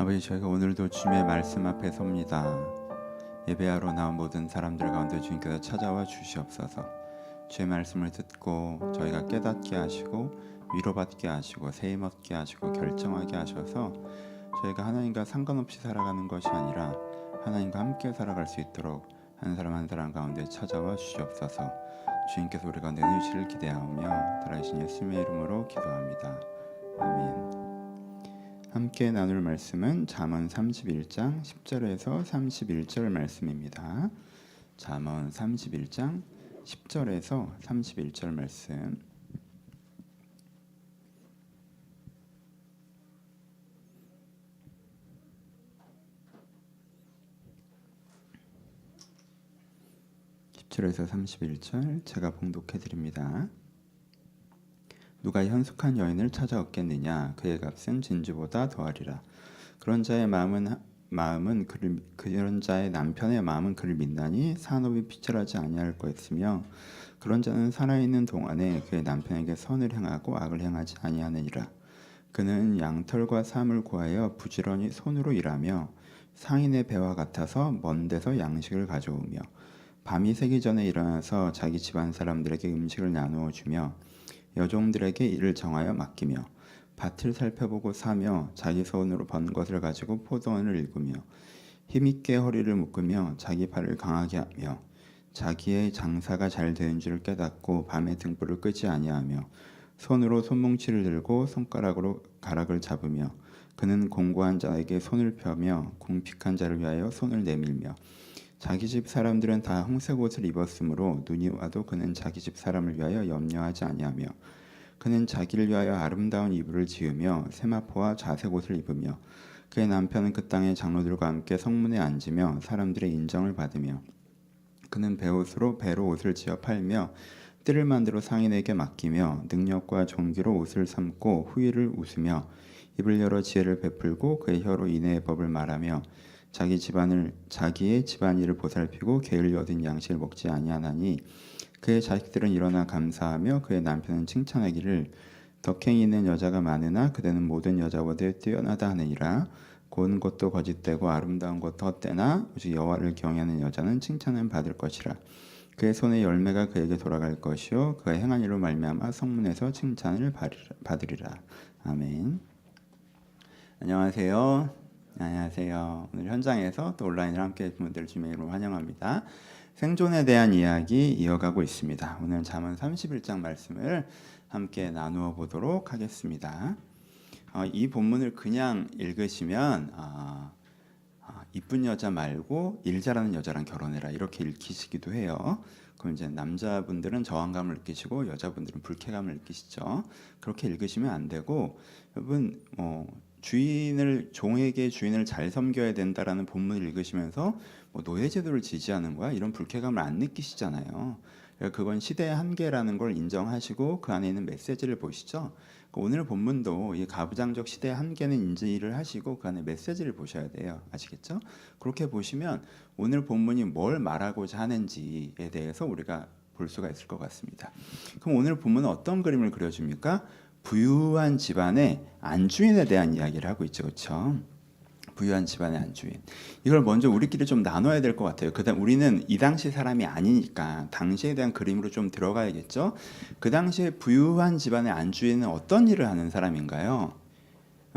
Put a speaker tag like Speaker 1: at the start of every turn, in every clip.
Speaker 1: 아버지, 저희가 오늘도 주님의 말씀 앞에 섭니다. 예배하러 나온 모든 사람들 가운데 주님께서 찾아와 주시옵소서. 주의 말씀을 듣고 저희가 깨닫게 하시고 위로받게 하시고 세임 얻게 하시고 결정하게 하셔서 저희가 하나님과 상관없이 살아가는 것이 아니라 하나님과 함께 살아갈 수 있도록 한 사람 한 사람 가운데 찾아와 주시옵소서. 주님께서 우리 가운데 내주시를 기대하며 살아계신 예수님의 이름으로 기도합니다. 아멘. 함께 나눌 말씀은 잠언 31장 10절에서 31절 말씀입니다. 잠언 31장 10절에서 31절 말씀. (10절에서 31절) 제가 봉독해 드립니다. 누가 현숙한 여인을 찾아 얻겠느냐? 그의 값은 진주보다 더하리라. 그런 자의 그런 자의 남편의 마음은 그를 믿나니 산업이 피철하지 아니할 것이며 그런 자는 살아있는 동안에 그의 남편에게 선을 행하고 악을 행하지 아니하느니라. 그는 양털과 삶을 구하여 부지런히 손으로 일하며 상인의 배와 같아서 먼 데서 양식을 가져오며 밤이 새기 전에 일어나서 자기 집안 사람들에게 음식을 나누어 주며 여종들에게 일을 정하여 맡기며 밭을 살펴보고 사며 자기 손으로 번 것을 가지고 포도원을 일구며 힘있게 허리를 묶으며 자기 팔을 강하게 하며 자기의 장사가 잘 되는 줄을 깨닫고 밤에 등불을 끄지 아니하며 손으로 손뭉치를 들고 손가락으로 가락을 잡으며 그는 공고한 자에게 손을 펴며 궁핍한 자를 위하여 손을 내밀며 자기 집 사람들은 다 홍색 옷을 입었으므로 눈이 와도 그는 자기 집 사람을 위하여 염려하지 아니하며 그는 자기를 위하여 아름다운 이불을 지으며 세마포와 자색 옷을 입으며 그의 남편은 그 땅의 장로들과 함께 성문에 앉으며 사람들의 인정을 받으며 그는 배옷으로 배로 옷을 지어 팔며 뜰을 만들어 상인에게 맡기며 능력과 종기로 옷을 삼고 후일을 웃으며 입을 열어 지혜를 베풀고 그의 혀로 인애의 법을 말하며 자기의 집안일을 보살피고 게을리 얻은 양식을 먹지 아니하나니 그의 자식들은 일어나 감사하며 그의 남편은 칭찬하기를 덕행이 있는 여자가 많으나 그대는 모든 여자보다 뛰어나다 하느니라. 고운 것도 거짓되고 아름다운 것도 헛되나 오직 여호와를 경외하는 여자는 칭찬을 받을 것이라. 그의 손의 열매가 그에게 돌아갈 것이요 그가 행한 일로 말미암아 성문에서 칭찬을 받으리라. 아멘. 안녕하세요. 오늘 현장에서 또 온라인으로 함께 해주신 분들 주님의 이름으로 환영합니다. 생존에 대한 이야기 이어가고 있습니다. 오늘 잠언 31장 말씀을 함께 나누어 보도록 하겠습니다. 이 본문을 그냥 읽으시면 이쁜 여자 말고 일 잘하는 여자랑 결혼해라 이렇게 읽히시기도 해요. 그럼 이제 남자분들은 저항감을 느끼시고 여자분들은 불쾌감을 느끼시죠. 그렇게 읽으시면 안 되고 여러분 종에게 주인을 잘 섬겨야 된다라는 본문을 읽으시면서 노예제도를 지지하는 거야 이런 불쾌감을 안 느끼시잖아요. 그건 시대의 한계라는 걸 인정하시고 그 안에 있는 메시지를 보시죠. 오늘 본문도 이 가부장적 시대의 한계는 인지를 하시고 그 안에 메시지를 보셔야 돼요. 아시겠죠? 그렇게 보시면 오늘 본문이 뭘 말하고자 하는지에 대해서 우리가 볼 수가 있을 것 같습니다. 그럼 오늘 본문은 어떤 그림을 그려줍니까? 부유한 집안의 안주인에 대한 이야기를 하고 있죠. 그렇죠? 부유한 집안의 안주인. 이걸 먼저 우리끼리 좀 나눠야 될 것 같아요. 그다음 우리는 이 당시 사람이 아니니까 당시에 대한 그림으로 좀 들어가야겠죠. 그 당시에 부유한 집안의 안주인은 어떤 일을 하는 사람인가요?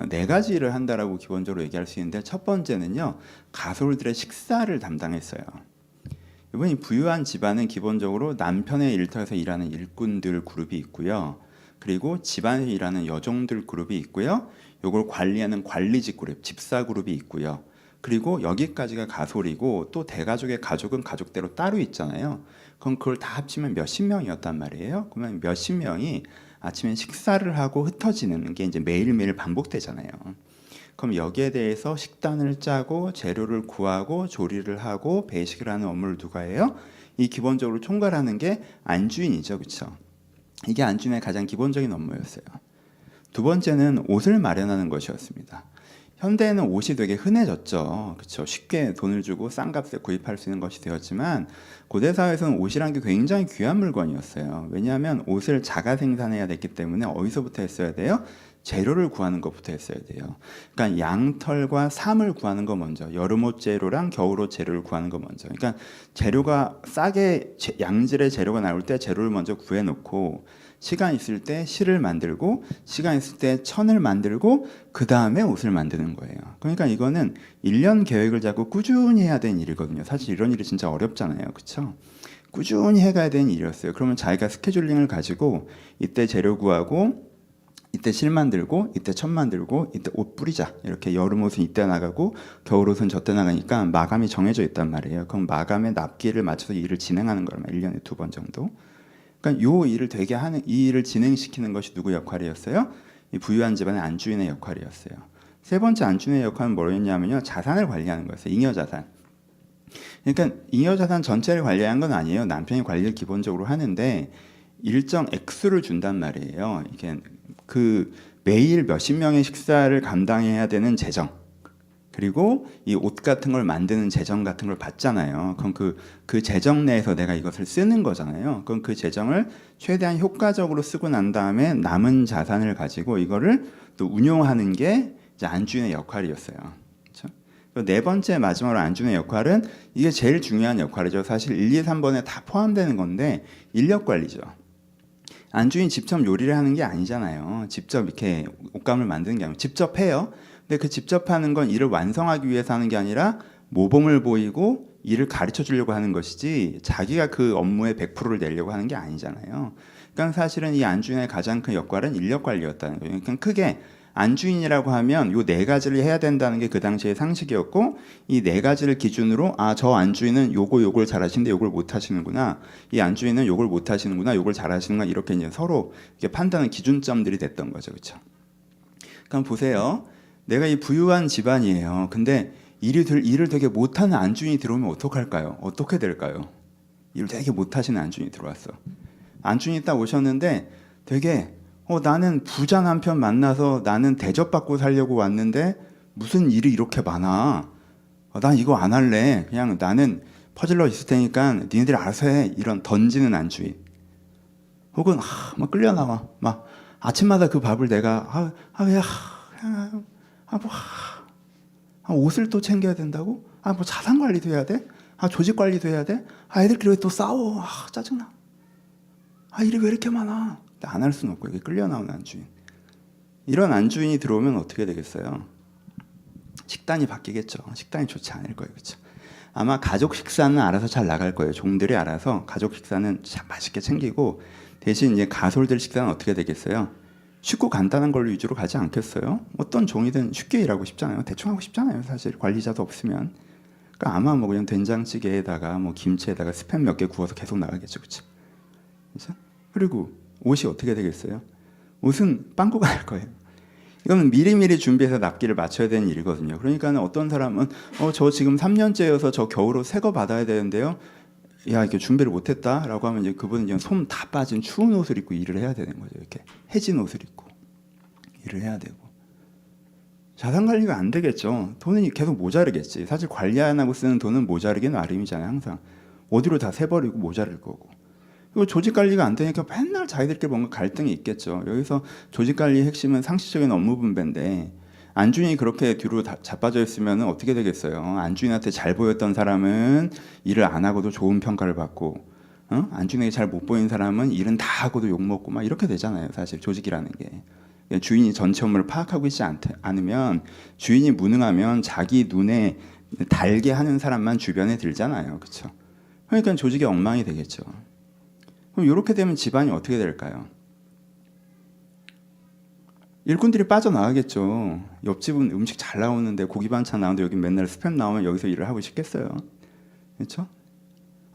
Speaker 1: 네 가지 일을 한다라고 기본적으로 얘기할 수 있는데 첫 번째는요. 가솔들의 식사를 담당했어요. 이번에 부유한 집안은 기본적으로 남편의 일터에서 일하는 일꾼들 그룹이 있고요. 그리고 집안에서 일하는 여종들 그룹이 있고요. 이걸 관리하는 관리직 그룹, 집사 그룹이 있고요. 그리고 여기까지가 가솔이고 또 대가족의 가족은 가족대로 따로 있잖아요. 그럼 그걸 다 합치면 몇십 명이었단 말이에요. 그러면 몇십 명이 아침에 식사를 하고 흩어지는 게 이제 매일매일 반복되잖아요. 그럼 여기에 대해서 식단을 짜고 재료를 구하고 조리를 하고 배식을 하는 업무를 누가 해요? 이 기본적으로 총괄하는 게 안주인이죠. 그렇죠? 이게 안주인의 가장 기본적인 업무였어요. 두 번째는 옷을 마련하는 것이었습니다. 현대에는 옷이 되게 흔해졌죠. 그렇죠? 쉽게 돈을 주고 싼 값에 구입할 수 있는 것이 되었지만 고대 사회에서는 옷이란 게 굉장히 귀한 물건이었어요. 왜냐하면 옷을 자가 생산해야 됐기 때문에 어디서부터 했어야 돼요? 재료를 구하는 것부터 했어야 돼요. 그러니까 양털과 삼을 구하는 거 먼저, 여름옷 재료랑 겨울옷 재료를 구하는 거 먼저. 그러니까 재료가 싸게 양질의 재료가 나올 때 재료를 먼저 구해놓고 시간 있을 때 실을 만들고 시간 있을 때 천을 만들고 그 다음에 옷을 만드는 거예요. 그러니까 이거는 1년 계획을 잡고 꾸준히 해야 되는 일이거든요. 사실 이런 일이 진짜 어렵잖아요. 그렇죠? 꾸준히 해가야 되는 일이었어요. 그러면 자기가 스케줄링을 가지고 이때 재료 구하고 이때 실 만들고 이때 천 만들고 이때 옷 뿌리자 이렇게 여름옷은 이때 나가고 겨울옷은 저때 나가니까 마감이 정해져 있단 말이에요. 그럼 마감의 납기를 맞춰서 일을 진행하는 거란 말이에요. 1년에 2번 정도. 그러니까 요 일을 되게 하는 이 일을 진행시키는 것이 누구 역할이었어요? 이 부유한 집안의 안주인의 역할이었어요. 세 번째 안주인의 역할은 뭐였냐면요. 자산을 관리하는 거였어요. 잉여 자산. 그러니까 잉여 자산 전체를 관리한 건 아니에요. 남편이 관리를 기본적으로 하는데 일정 액수를 준단 말이에요. 이게 그 매일 몇십 명의 식사를 감당해야 되는 재정, 그리고 이 옷 같은 걸 만드는 재정 같은 걸 받잖아요. 그럼 그 재정 내에서 내가 이것을 쓰는 거잖아요. 그럼 그 재정을 최대한 효과적으로 쓰고 난 다음에 남은 자산을 가지고 이거를 또 운용하는 게 이제 안주인의 역할이었어요. 그렇죠? 네 번째 마지막으로 안주인의 역할은 이게 제일 중요한 역할이죠. 사실 1, 2, 3번에 다 포함되는 건데 인력 관리죠. 안주인이 직접 요리를 하는 게 아니잖아요. 직접 이렇게 옷감을 만드는 게 아니고 직접 해요. 근데 그 직접 하는 건 일을 완성하기 위해서 하는 게 아니라 모범을 보이고 일을 가르쳐 주려고 하는 것이지 자기가 그 업무의 100%를 내려고 하는 게 아니잖아요. 그러니까 사실은 이 안주인의 가장 큰 역할은 인력 관리였다는 거예요. 그러니까 크게 안주인이라고 하면 요 네 가지를 해야 된다는 게 그 당시의 상식이었고 이 네 가지를 기준으로 저 안주인은 요걸 잘하시는데 요걸 못 하시는구나. 이 안주인은 요걸 못 하시는구나. 요걸 잘하시는구나. 이렇게 이제 서로 이렇게 판단의 기준점들이 됐던 거죠. 그렇죠? 그럼 보세요. 내가 이 부유한 집안이에요. 근데 일을 되게 못하는 안주인이 들어오면 어떡할까요? 어떻게 될까요? 일을 되게 못하시는 안주인이 들어왔어. 안주인이 딱 오셨는데 되게 나는 부자 남편 만나서 나는 대접받고 살려고 왔는데 무슨 일이 이렇게 많아. 난 이거 안 할래. 그냥 나는 퍼질러 있을 테니까 니네들이 알아서 해. 이런 던지는 안주인. 혹은 막 끌려 나와. 막 아침마다 그 밥을 내가 옷을 또 챙겨야 된다고? 뭐 자산 관리도 해야 돼? 조직 관리도 해야 돼? 애들끼리 왜 또 싸워? 짜증나. 일이 왜 이렇게 많아? 안 할 수는 없고 이게 끌려 나오는 안주인. 이런 안주인이 들어오면 어떻게 되겠어요? 식단이 바뀌겠죠. 식단이 좋지 않을 거예요. 그렇죠? 아마 가족 식사는 알아서 잘 나갈 거예요. 종들이 알아서 가족 식사는 참 맛있게 챙기고 대신 이제 가솔들 식사는 어떻게 되겠어요? 쉽고 간단한 걸로 위주로 가지 않겠어요? 어떤 종이든 쉽게 일하고 싶잖아요. 대충 하고 싶잖아요. 사실 관리자도 없으면. 그러니까 아마 뭐 그냥 된장찌개에다가 뭐 김치에다가 스팸 몇 개 구워서 계속 나가겠죠. 그렇죠? 그리고 옷이 어떻게 되겠어요? 옷은 빵꾸가 날 거예요. 이거는 미리미리 준비해서 납기를 맞춰야 되는 일이거든요. 그러니까 어떤 사람은 저 지금 3년째여서 저 겨울옷 새 거 받아야 되는데요. 야, 이게 준비를 못했다라고 하면 이제 그분은 그냥 솜 다 빠진 추운 옷을 입고 일을 해야 되는 거죠. 이렇게 해진 옷을 입고 일을 해야 되고 자산 관리가 안 되겠죠. 돈은 계속 모자르겠지. 사실 관리 안 하고 쓰는 돈은 모자르기 나름이잖아요. 항상 어디로 다 새버리고 모자랄 거고. 그리고 조직 관리가 안 되니까 맨날 자기들끼리 뭔가 갈등이 있겠죠. 여기서 조직 관리의 핵심은 상식적인 업무 분배인데 안주인이 그렇게 뒤로 자빠져 있으면 어떻게 되겠어요? 안주인한테 잘 보였던 사람은 일을 안 하고도 좋은 평가를 받고 안주인에게 잘 못 보인 사람은 일은 다 하고도 욕먹고 막 이렇게 되잖아요. 사실 조직이라는 게. 주인이 전체 업무를 파악하고 있지 않으면 주인이 무능하면 자기 눈에 달게 하는 사람만 주변에 들잖아요. 그렇죠? 그러니까 조직이 엉망이 되겠죠. 그럼 이렇게 되면 집안이 어떻게 될까요? 일꾼들이 빠져나가겠죠. 옆집은 음식 잘 나오는데 고기 반찬 나오는데 여기 맨날 스팸 나오면 여기서 일을 하고 싶겠어요. 그렇죠?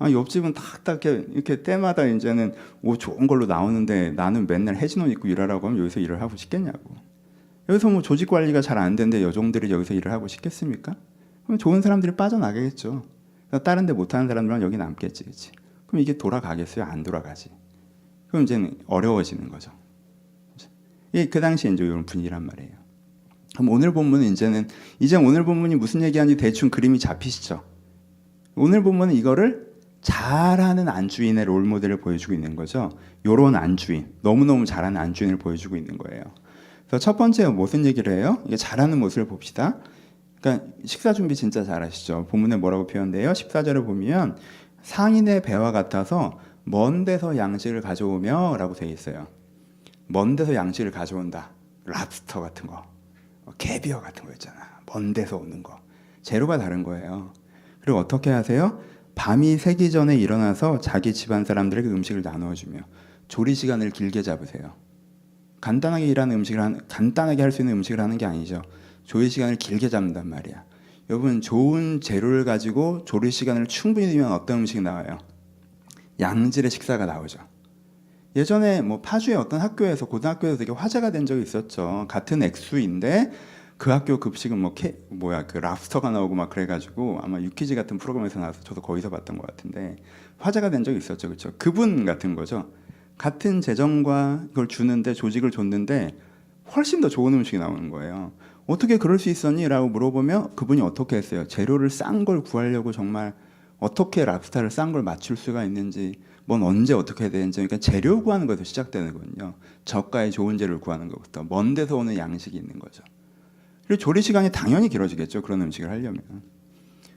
Speaker 1: 옆집은 탁탁 이렇게 때마다 이제는 옷 좋은 걸로 나오는데 나는 맨날 해진 옷 입고 일하라고 하면 여기서 일을 하고 싶겠냐고. 여기서 뭐 조직 관리가 잘 안 되는데 여종들이 여기서 일을 하고 싶겠습니까? 그럼 좋은 사람들이 빠져나가겠죠. 다른 데 못하는 사람들은 여기 남겠지. 그치? 그럼 이게 돌아가겠어요? 안 돌아가지. 그럼 이제는 어려워지는 거죠. 이게 그 당시에 이제 이런 분위기란 말이에요. 그럼 오늘 본문은 이제 오늘 본문이 무슨 얘기하는지 대충 그림이 잡히시죠? 오늘 본문은 이거를 잘하는 안주인의 롤모델을 보여주고 있는 거죠. 요런 안주인, 너무너무 잘하는 안주인을 보여주고 있는 거예요. 그래서 첫 번째 무슨 얘기를 해요? 이게 잘하는 모습을 봅시다. 그러니까 식사 준비 진짜 잘하시죠. 본문에 뭐라고 표현돼요? 14절을 보면 상인의 배와 같아서 먼 데서 양식을 가져오며 라고 되어 있어요. 먼 데서 양식을 가져온다. 랍스터 같은 거, 캐비어 같은 거 있잖아. 먼 데서 오는 거. 재료가 다른 거예요. 그리고 어떻게 하세요? 밤이 새기 전에 일어나서 자기 집안 사람들에게 음식을 나누어주며 조리 시간을 길게 잡으세요. 간단하게 간단하게 할 수 있는 음식을 하는 게 아니죠. 조리 시간을 길게 잡는단 말이야. 여러분, 좋은 재료를 가지고 조리 시간을 충분히 두면 어떤 음식이 나와요? 양질의 식사가 나오죠. 예전에 뭐 파주의 어떤 학교에서, 고등학교에서 되게 화제가 된 적이 있었죠. 같은 액수인데 그 학교 급식은 그 랍스터가 나오고 막 그래가지고 아마 유퀴즈 같은 프로그램에서 나와서 저도 거기서 봤던 것 같은데 화제가 된 적이 있었죠. 그렇죠? 그분 같은 거죠. 같은 재정과 이걸 주는데, 조직을 줬는데 훨씬 더 좋은 음식이 나오는 거예요. 어떻게 그럴 수 있었니? 라고 물어보면 그분이 어떻게 했어요? 재료를 싼 걸 구하려고 정말 어떻게 랍스타를 싼 걸 맞출 수가 있는지, 뭔 언제 어떻게 해야 되는지, 그러니까 재료 구하는 것에서 시작되는 거거든요. 저가의 좋은 재료를 구하는 것부터 먼 데서 오는 양식이 있는 거죠. 그리고 조리 시간이 당연히 길어지겠죠. 그런 음식을 하려면.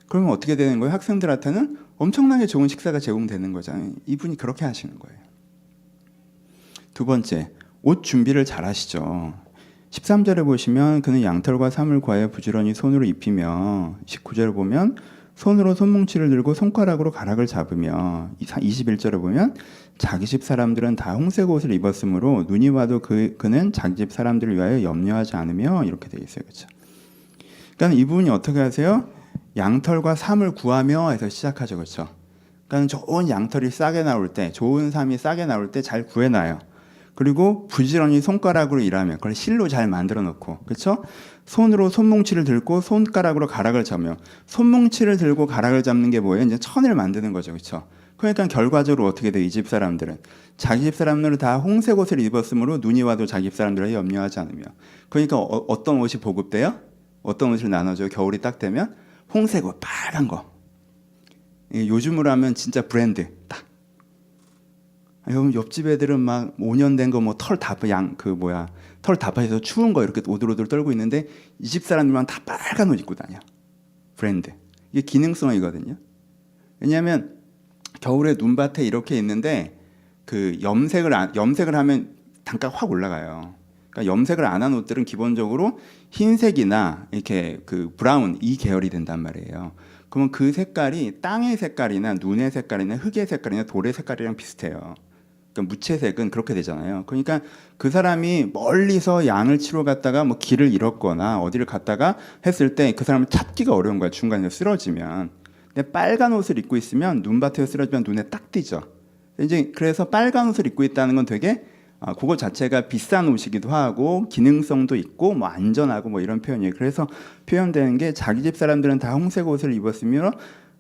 Speaker 1: 그러면 어떻게 되는 거예요? 학생들한테는 엄청나게 좋은 식사가 제공되는 거잖아요. 이분이 그렇게 하시는 거예요. 두 번째, 옷 준비를 잘 하시죠. 13절에 보시면 그는 양털과 삼을 구하여 부지런히 손으로 입히며, 19절을 보면 손으로 손뭉치를 들고 손가락으로 가락을 잡으며, 21절에 보면 자기 집 사람들은 다 홍색 옷을 입었으므로 눈이 와도 그는 자기 집 사람들을 위하여 염려하지 않으며, 이렇게 되어 있어요. 그렇죠? 그러니까 이분이 어떻게 하세요? 양털과 삼을 구하며 해서 시작하죠. 그렇죠? 그러니까 좋은 양털이 싸게 나올 때, 좋은 삼이 싸게 나올 때 잘 구해놔요. 그리고 부지런히 손가락으로 일하며, 그걸 실로 잘 만들어 놓고, 그렇죠? 손으로 손뭉치를 들고 손가락으로 가락을 잡으며, 손뭉치를 들고 가락을 잡는 게 뭐예요? 이제 천을 만드는 거죠, 그렇죠? 그러니까 결과적으로 어떻게 돼? 이 집 사람들은 자기 집 사람들은 다 홍색 옷을 입었으므로 눈이 와도 자기 집 사람들을 염려하지 않으며. 그러니까 어떤 옷이 보급돼요? 어떤 옷을 나눠줘요? 겨울이 딱 되면 홍색 옷, 빨간 거. 요즘으로 하면 진짜 브랜드 딱. 여러분, 옆집 애들은 막 5년 된 거 뭐 털 다 빠져서 추운 거 이렇게 오들오들 떨고 있는데 이 집 사람들만 다 빨간 옷 입고 다녀. 브랜드. 이게 기능성이거든요. 왜냐하면 겨울에 눈밭에 이렇게 있는데 그 염색을 하면 단가가 확 올라가요. 그러니까 염색을 안 한 옷들은 기본적으로 흰색이나 이렇게 그 브라운 이 계열이 된단 말이에요. 그러면 그 색깔이 땅의 색깔이나 눈의 색깔이나 흙의 색깔이나 돌의 색깔이랑 비슷해요. 그러니까 무채색은 그렇게 되잖아요. 그러니까 그 사람이 멀리서 양을 치러 갔다가 뭐 길을 잃었거나 어디를 갔다가 했을 때 그 사람을 찾기가 어려운 거야. 중간에서 쓰러지면. 근데 빨간 옷을 입고 있으면 눈밭에서 쓰러지면 눈에 딱 띄죠. 이제 그래서 빨간 옷을 입고 있다는 건 되게 그거 자체가 비싼 옷이기도 하고 기능성도 있고 뭐 안전하고 뭐 이런 표현이에요. 그래서 표현되는 게 자기 집 사람들은 다 홍색 옷을 입었으며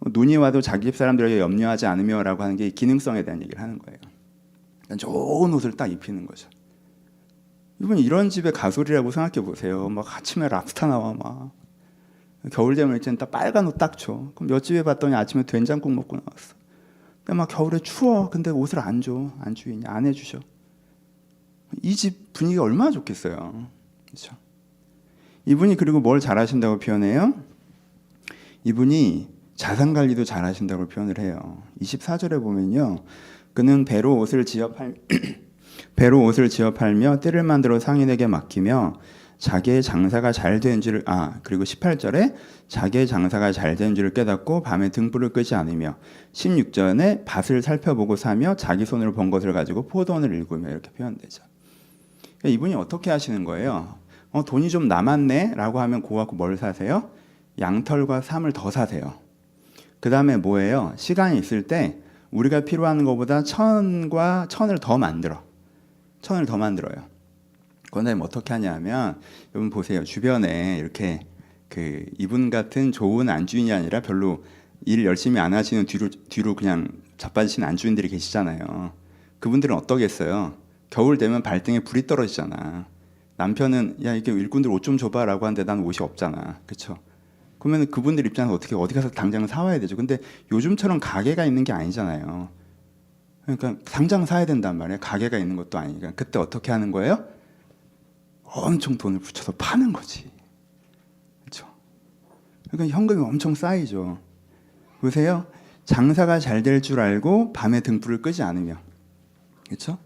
Speaker 1: 눈이 와도 자기 집 사람들에게 염려하지 않으며라고 하는 게 기능성에 대한 얘기를 하는 거예요. 좋은 옷을 딱 입히는 거죠. 이분 이런 집의 가솔이라고 생각해 보세요. 막 아침에 랍스타 나와 막 겨울 되면 이제 딱 빨간 옷 딱 줘. 그럼 옆집에 봤더니 아침에 된장국 먹고 나왔어. 근데 막 겨울에 추워. 근데 옷을 안 줘. 안 주이냐? 안 해주셔. 이 집 분위기가 얼마나 좋겠어요. 그렇죠? 이분이 그리고 뭘 잘하신다고 표현해요? 이분이 자산 관리도 잘하신다고 표현을 해요. 24절에 보면요. 그는 배로 옷을 지어 팔며 띠를 만들어 상인에게 맡기며 자기의 장사가 잘 된 줄을 그리고 18절에 자기의 장사가 잘 된 줄을 깨닫고 밤에 등불을 끄지 않으며 16절에 밭을 살펴보고 사며 자기 손으로 번 것을 가지고 포도원을 일구며 이렇게 표현되죠. 그러니까 이분이 어떻게 하시는 거예요? 돈이 좀 남았네 라고 하면 그거 갖고 뭘 사세요? 양털과 삼을 더 사세요. 그 다음에 뭐예요? 시간이 있을 때 우리가 필요한 것보다 천을 더 만들어요. 그런데 어떻게 하냐면 여러분 보세요. 주변에 이렇게 그 이분 같은 좋은 안주인이 아니라 별로 일 열심히 안 하시는 뒤로 그냥 자빠지신 안주인들이 계시잖아요. 그분들은 어떠겠어요? 겨울 되면 발등에 불이 떨어지잖아. 남편은 야 이게 일꾼들 옷 좀 줘봐라고 하는데 난 옷이 없잖아. 그렇죠? 그러면 그분들 입장에서 어디 가서 당장 사와야 되죠. 근데 요즘처럼 가게가 있는 게 아니잖아요. 그러니까 당장 사야 된단 말이에요. 가게가 있는 것도 아니니까. 그때 어떻게 하는 거예요? 엄청 돈을 붙여서 파는 거지. 그렇죠? 그러니까 현금이 엄청 쌓이죠. 보세요. 장사가 잘 될 줄 알고 밤에 등불을 끄지 않으며, 그렇죠?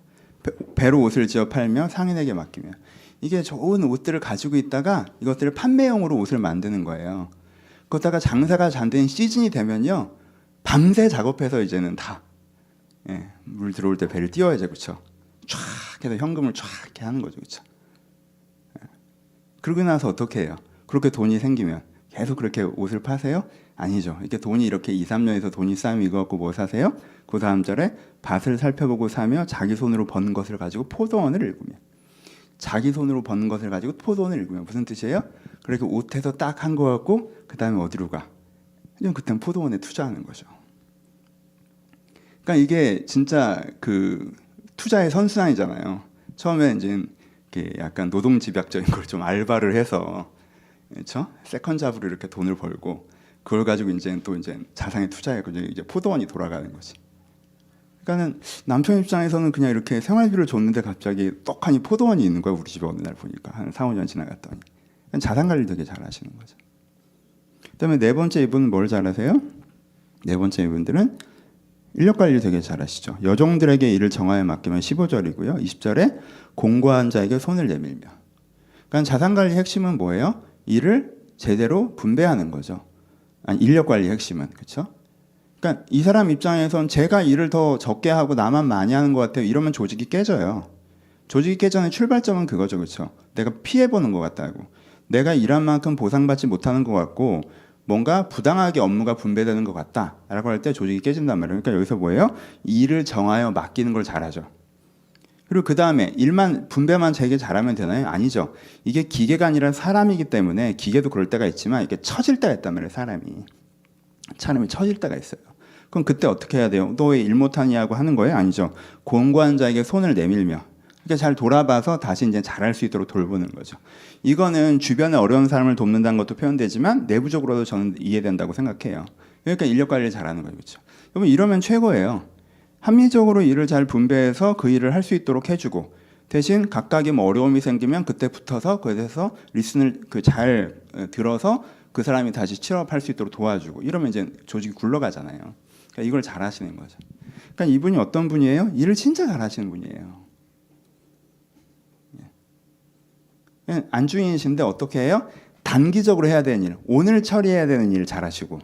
Speaker 1: 배로 옷을 지어 팔며 상인에게 맡기며, 이게 좋은 옷들을 가지고 있다가 이것들을 판매용으로 옷을 만드는 거예요. 그러다가 장사가 잘 된 시즌이 되면요, 밤새 작업해서 이제는 다, 예, 물 들어올 때 배를 띄워야죠, 그렇죠? 쫙 해서 현금을 쫙 이렇게 하는 거죠, 그렇죠? 예. 그러고 나서 어떻게 해요? 그렇게 돈이 생기면 계속 그렇게 옷을 파세요? 아니죠. 이렇게 돈이 이렇게 2, 3년에서 돈이 쌓이면 이거 갖고 뭐 사세요? 그 다음 절에 밭을 살펴보고 사며 자기 손으로 번 것을 가지고 포도원을 일구며. 자기 손으로 번 것을 가지고 포도원을 일구며. 무슨 뜻이에요? 그렇게 옷에서 딱 한 거 갖고 그 다음에 어디로 가? 그때는 포도원에 투자하는 거죠. 그러니까 이게 진짜 그 투자의 선순환이잖아요. 처음에 이제 약간 노동 집약적인 걸 좀 알바를 해서, 그렇죠? 세컨 잡으로 이렇게 돈을 벌고 그걸 가지고 이제 또 이제 자산에 투자하고 이제 포도원이 돌아가는 거지. 그러니까는 남편 입장에서는 그냥 이렇게 생활비를 줬는데 갑자기 떡하니 포도원이 있는 거야. 우리 집에 어느 날 보니까 한 4, 5년 지나갔더니. 자산 관리 되게 잘 하시는 거죠. 그다음에 네 번째 이분은 뭘 잘하세요? 네 번째 이분들은 인력 관리 되게 잘하시죠. 여종들에게 일을 정하여 맡기면 15절이고요. 20절에 공고한 자에게 손을 내밀며. 그러니까 자산 관리 핵심은 뭐예요? 일을 제대로 분배하는 거죠. 아니, 인력 관리 핵심은, 그렇죠? 그러니까 이 사람 입장에선 제가 일을 더 적게 하고 나만 많이 하는 것 같아요. 이러면 조직이 깨져요. 조직이 깨져는 출발점은 그거죠, 그렇죠? 내가 피해 보는 것 같다고. 내가 일한 만큼 보상받지 못하는 것 같고 뭔가 부당하게 업무가 분배되는 것 같다라고 할 때 조직이 깨진단 말이에요. 그러니까 여기서 뭐예요? 일을 정하여 맡기는 걸 잘하죠. 그리고 그 다음에 일만 분배만 되게 잘하면 되나요? 아니죠. 이게 기계가 아니라 사람이기 때문에 기계도 그럴 때가 있지만 이렇게 처질 때가 있단 말이에요. 사람이 처질 때가 있어요. 그럼 그때 어떻게 해야 돼요? 너 왜 일 못하냐고 하는 거예요? 아니죠. 공고한 자에게 손을 내밀며 이렇게 잘 돌아봐서 다시 이제 잘할 수 있도록 돌보는 거죠. 이거는 주변에 어려운 사람을 돕는다는 것도 표현되지만 내부적으로도 저는 이해된다고 생각해요. 그러니까 인력 관리를 잘하는 거죠, 그렇죠? 여러분 이러면 최고예요. 합리적으로 일을 잘 분배해서 그 일을 할 수 있도록 해주고 대신 각각의 뭐 어려움이 생기면 그때 붙어서 그래서 리슨을 잘 들어서 그 사람이 다시 취업할 수 있도록 도와주고 이러면 이제 조직이 굴러가잖아요. 그러니까 이걸 잘하시는 거죠. 그러니까 이분이 어떤 분이에요? 일을 진짜 잘하시는 분이에요. 안주인이신데 어떻게 해요? 단기적으로 해야 되는 일, 오늘 처리해야 되는 일 잘하시고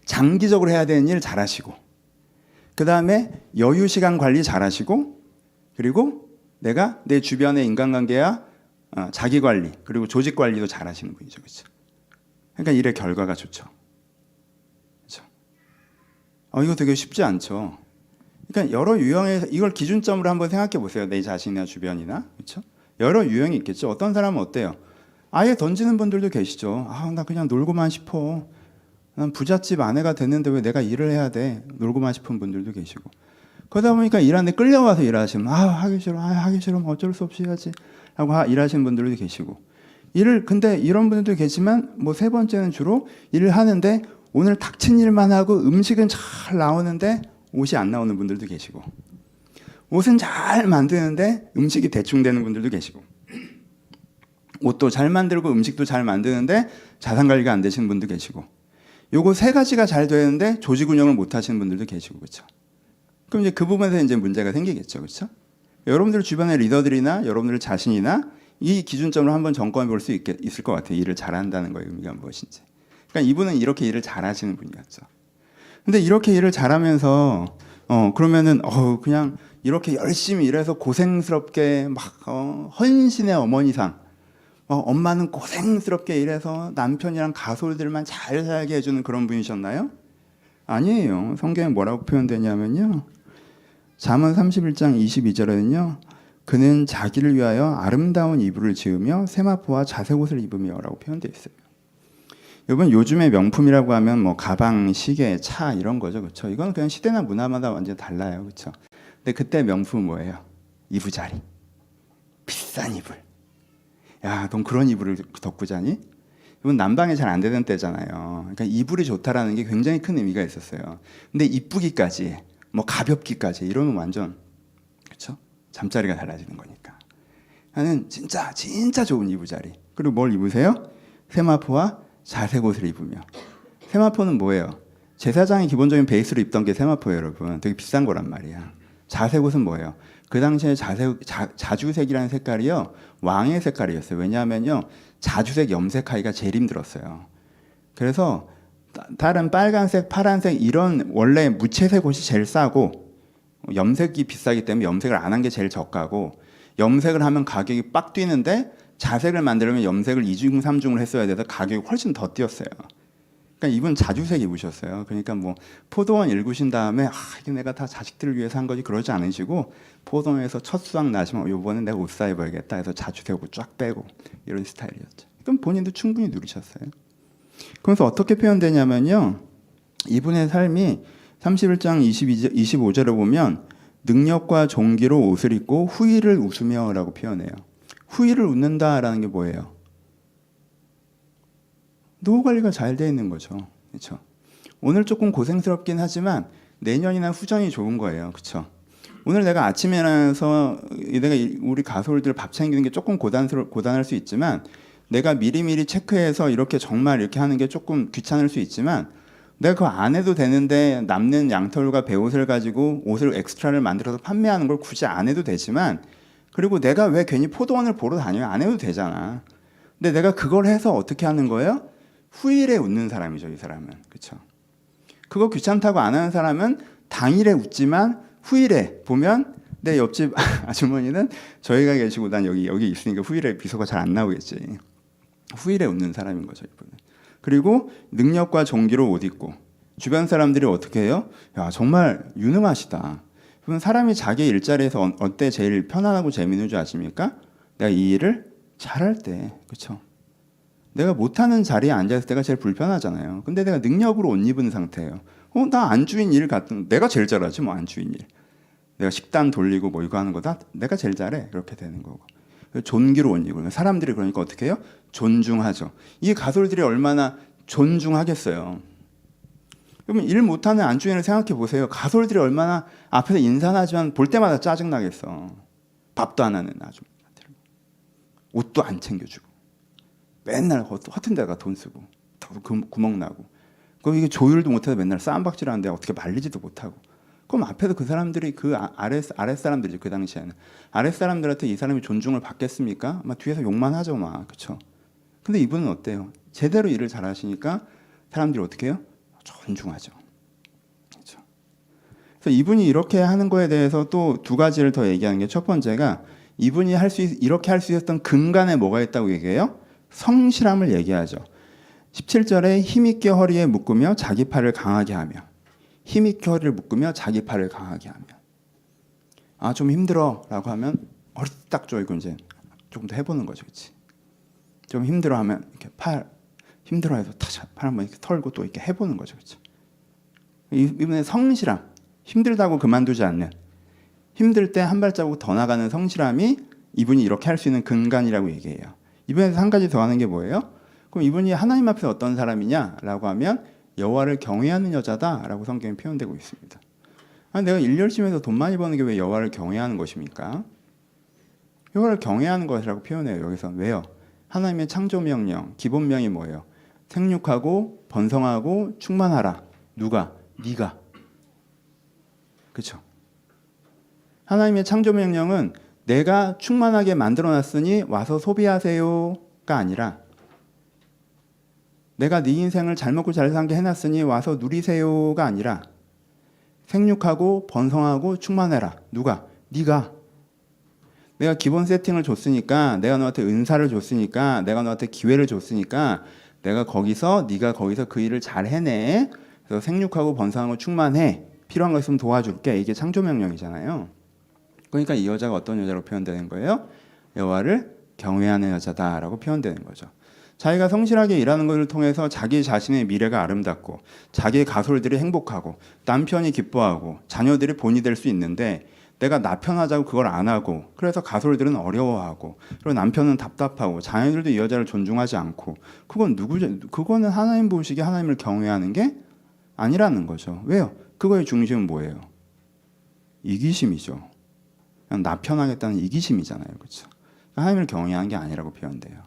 Speaker 1: 장기적으로 해야 되는 일 잘하시고 그 다음에 여유 시간 관리 잘하시고 그리고 내가 내 주변의 인간관계와 자기 관리 그리고 조직 관리도 잘하시는 분이죠, 그렇죠? 그러니까 일의 결과가 좋죠, 그렇죠? 이거 되게 쉽지 않죠. 그러니까 여러 유형의 이걸 기준점으로 한번 생각해 보세요. 내 자신이나 주변이나, 그렇죠? 여러 유형이 있겠죠. 어떤 사람은 어때요? 아예 던지는 분들도 계시죠. 나 그냥 놀고만 싶어. 난 부잣집 아내가 됐는데 왜 내가 일을 해야 돼? 놀고만 싶은 분들도 계시고. 그러다 보니까 일하는데 끌려와서 일하시면 하기 싫어. 하기 싫으면 어쩔 수 없이 해야지. 라고 일하시는 분들도 계시고. 근데 이런 분들도 계시지만 뭐 세 번째는 주로 일을 하는데 오늘 닥친 일만 하고 음식은 잘 나오는데 옷이 안 나오는 분들도 계시고. 옷은 잘 만드는데 음식이 대충 되는 분들도 계시고 옷도 잘 만들고 음식도 잘 만드는데 자산 관리가 안 되시는 분도 계시고 요거 세 가지가 잘 되는데 조직 운영을 못 하시는 분들도 계시고 그렇죠. 그럼 이제 그 부분에서 이제 문제가 생기겠죠. 그렇죠? 여러분들 주변의 리더들이나 여러분들 자신이나 이 기준점으로 한번 점검해 볼 수 있을 것 같아요. 일을 잘한다는 거의 의미가 무엇인지. 그러니까 이분은 이렇게 일을 잘하시는 분이었죠. 근데 이렇게 일을 잘하면서 그러면은 그냥 이렇게 열심히 일해서 고생스럽게 막 헌신의 어머니상 엄마는 고생스럽게 일해서 남편이랑 가솔들만 잘 살게 해주는 그런 분이셨나요? 아니에요. 성경에 뭐라고 표현되냐면요. 잠언 31장 22절에는요. 그는 자기를 위하여 아름다운 이불을 지으며 세마포와 자색옷을 입으며 라고 표현되어 있어요. 여러분 요즘의 명품이라고 하면 뭐 가방, 시계, 차 이런 거죠. 그렇죠? 이건 그냥 시대나 문화마다 완전 달라요. 그렇죠? 근데 그때 명품은 뭐예요? 이부자리. 비싼 이불. 야, 넌 그런 이불을 덮고 자니? 이건 난방이 잘 안 되는 때잖아요. 그러니까 이불이 좋다라는 게 굉장히 큰 의미가 있었어요. 근데 이쁘기까지, 뭐 가볍기까지 이러면 완전 그렇죠? 잠자리가 달라지는 거니까. 하는 진짜 좋은 이부자리. 그리고 뭘 입으세요? 세마포와 자색 옷을 입으며. 세마포는 뭐예요? 제사장이 기본적인 베이스로 입던 게 세마포예요, 여러분. 되게 비싼 거란 말이야. 자색 옷은 뭐예요? 그 당시에 자주색이라는 색깔이요, 왕의 색깔이었어요. 왜냐하면요, 자주색, 염색하기가 제일 힘들었어요. 그래서 다른 빨간색, 파란색 이런 원래 무채색 옷이 제일 싸고, 염색이 비싸기 때문에 염색을 안 한 게 제일 저가고, 염색을 하면 가격이 빡 뛰는데 자색을 만들려면 염색을 2중, 3중을 했어야 돼서 가격이 훨씬 더 뛰었어요. 그러니까 이분 자주색 입으셨어요. 그러니까 뭐 포도원 읽으신 다음에 이게 내가 다 자식들을 위해서 한 거지 그러지 않으시고, 포도원에서 첫 수확 나시면 이번엔 내가 옷 사 입어야겠다 해서 자주색 옷 쫙 빼고 이런 스타일이었죠. 그럼 본인도 충분히 누리셨어요. 그래서 어떻게 표현되냐면요, 이분의 삶이 31장 25절을 보면 능력과 종기로 옷을 입고 후일을 웃으며 라고 표현해요. 후일을 웃는다라는 게 뭐예요? 노후 관리가 잘 돼 있는 거죠. 그렇죠? 오늘 조금 고생스럽긴 하지만 내년이나 후전이 좋은 거예요. 그렇죠? 오늘 내가 아침에 일어나서 내가 우리 가솔들 밥 챙기는 게 조금 고단할 수 있지만, 내가 미리미리 체크해서 이렇게 정말 이렇게 하는 게 조금 귀찮을 수 있지만, 내가 그거 안 해도 되는데 남는 양털과 배옷을 가지고 옷을 엑스트라를 만들어서 판매하는 걸 굳이 안 해도 되지만, 그리고 내가 왜 괜히 포도원을 보러 다녀요? 안 해도 되잖아. 근데 내가 그걸 해서 어떻게 하는 거예요? 후일에 웃는 사람이죠, 이 사람은. 그렇죠? 그거 귀찮다고 안 하는 사람은 당일에 웃지만 후일에 보면, 내 옆집 아주머니는 저희가 계시고 난 여기 있으니까 후일에 미소가 잘 안 나오겠지. 후일에 웃는 사람인 거죠, 이분은. 그리고 능력과 종기로 옷 입고, 주변 사람들이 어떻게 해요? 야, 정말 유능하시다. 그럼 사람이 자기 일자리에서 어때 제일 편안하고 재밌는 줄 아십니까? 내가 이 일을 잘할 때. 그렇죠? 내가 못하는 자리에 앉아있을 때가 제일 불편하잖아요. 근데 내가 능력으로 옷 입은 상태예요. 나 안주인 일 같은, 내가 제일 잘하지 뭐, 안주인 일. 내가 식단 돌리고 뭐 이거 하는 거 다 내가 제일 잘해. 이렇게 되는 거고. 존귀로 옷 입으면 사람들이 그러니까 어떻게 해요? 존중하죠. 이 가솔들이 얼마나 존중하겠어요. 그러면 일 못하는 안주인을 생각해 보세요. 가솔들이 얼마나 앞에서 인사는 하지만 볼 때마다 짜증나겠어. 밥도 안 하는 아줌마들, 옷도 안 챙겨주고, 맨날 허튼 데가 돈 쓰고 구멍 나고, 그럼 이게 조율도 못해서 맨날 싸움박질하는데 어떻게 말리지도 못하고, 그럼 앞에서 그 사람들이 그 아랫 사람들이죠. 그 당시에는 아랫 사람들한테 이 사람이 존중을 받겠습니까? 막 뒤에서 욕만 하죠, 막. 그렇죠? 근데 이분은 어때요? 제대로 일을 잘하시니까 사람들이 어떻게 해요? 존중하죠. 그렇죠? 그래서 이분이 이렇게 하는 거에 대해서 또 두 가지를 더 얘기하는 게, 첫 번째가 이분이 이렇게 할 수 있었던 근간에 뭐가 있다고 얘기해요? 성실함을 얘기하죠. 17절에 힘있게 허리에 묶으며 자기 팔을 강하게 하며, 힘있게 허리를 묶으며 자기 팔을 강하게 하며. 좀 힘들어 라고 하면 허리 딱 조이고 이제 조금 더 해보는 거죠. 그렇지? 좀 힘들어 하면 이렇게 힘들어 해서 팔 한번 이렇게 털고 또 이렇게 해보는 거죠. 그렇죠? 이분의 성실함, 힘들다고 그만두지 않는, 힘들 때 한 발자국 더 나가는 성실함이 이분이 이렇게 할 수 있는 근간이라고 얘기해요. 이분에서 한 가지 더 하는 게 뭐예요? 그럼 이분이 하나님 앞에서 어떤 사람이냐라고 하면 여호와를 경외하는 여자다라고 성경에 표현되고 있습니다. 내가 일 열심히 해서 돈 많이 버는 게 왜 여호와를 경외하는 것입니까? 여호와를 경외하는 것이라고 표현해요. 여기서 왜요? 하나님의 창조 명령, 기본명이 뭐예요? 생육하고 번성하고 충만하라. 누가? 네가. 그렇죠? 하나님의 창조 명령은 내가 충만하게 만들어놨으니 와서 소비하세요가 아니라, 내가 네 인생을 잘 먹고 잘 살게 해놨으니 와서 누리세요가 아니라, 생육하고 번성하고 충만해라. 누가? 네가. 내가 기본 세팅을 줬으니까, 내가 너한테 은사를 줬으니까, 내가 너한테 기회를 줬으니까, 네가 거기서 그 일을 잘 해내. 그래서 생육하고 번성하고 충만해. 필요한 거 있으면 도와줄게. 이게 창조명령이잖아요. 그러니까 이 여자가 어떤 여자로 표현되는 거예요? 여호와를 경외하는 여자다라고 표현되는 거죠. 자기가 성실하게 일하는 것을 통해서 자기 자신의 미래가 아름답고, 자기의 가솔들이 행복하고, 남편이 기뻐하고, 자녀들이 본이 될 수 있는데, 내가 나 편하자고 그걸 안 하고, 그래서 가솔들은 어려워하고, 그리고 남편은 답답하고, 자녀들도 이 여자를 존중하지 않고, 그거는 하나님 보시기에 하나님을 경외하는 게 아니라는 거죠. 왜요? 그거의 중심은 뭐예요? 이기심이죠. 그냥 나 편하겠다는 이기심이잖아요. 그렇죠? 하나님을 경외하는 게 아니라고 표현돼요.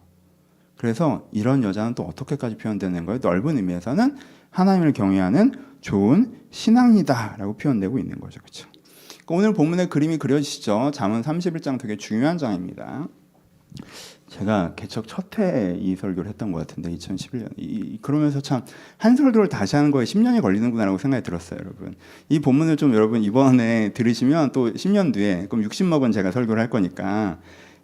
Speaker 1: 그래서 이런 여자는 또 어떻게까지 표현되는 거예요? 넓은 의미에서는 하나님을 경외하는 좋은 신앙이다라고 표현되고 있는 거죠. 그렇죠? 오늘 본문의 그림이 그려지시죠? 잠언 31장 되게 중요한 장입니다. 제가 개척 첫 해에 이 설교를 했던 것 같은데 2011년 그러면서 참 한 설교를 다시 하는 거에 10년이 걸리는구나라고 생각이 들었어요. 여러분 이 본문을 좀 여러분 이번에 들으시면 또 10년 뒤에 그럼 60먹은 제가 설교를 할 거니까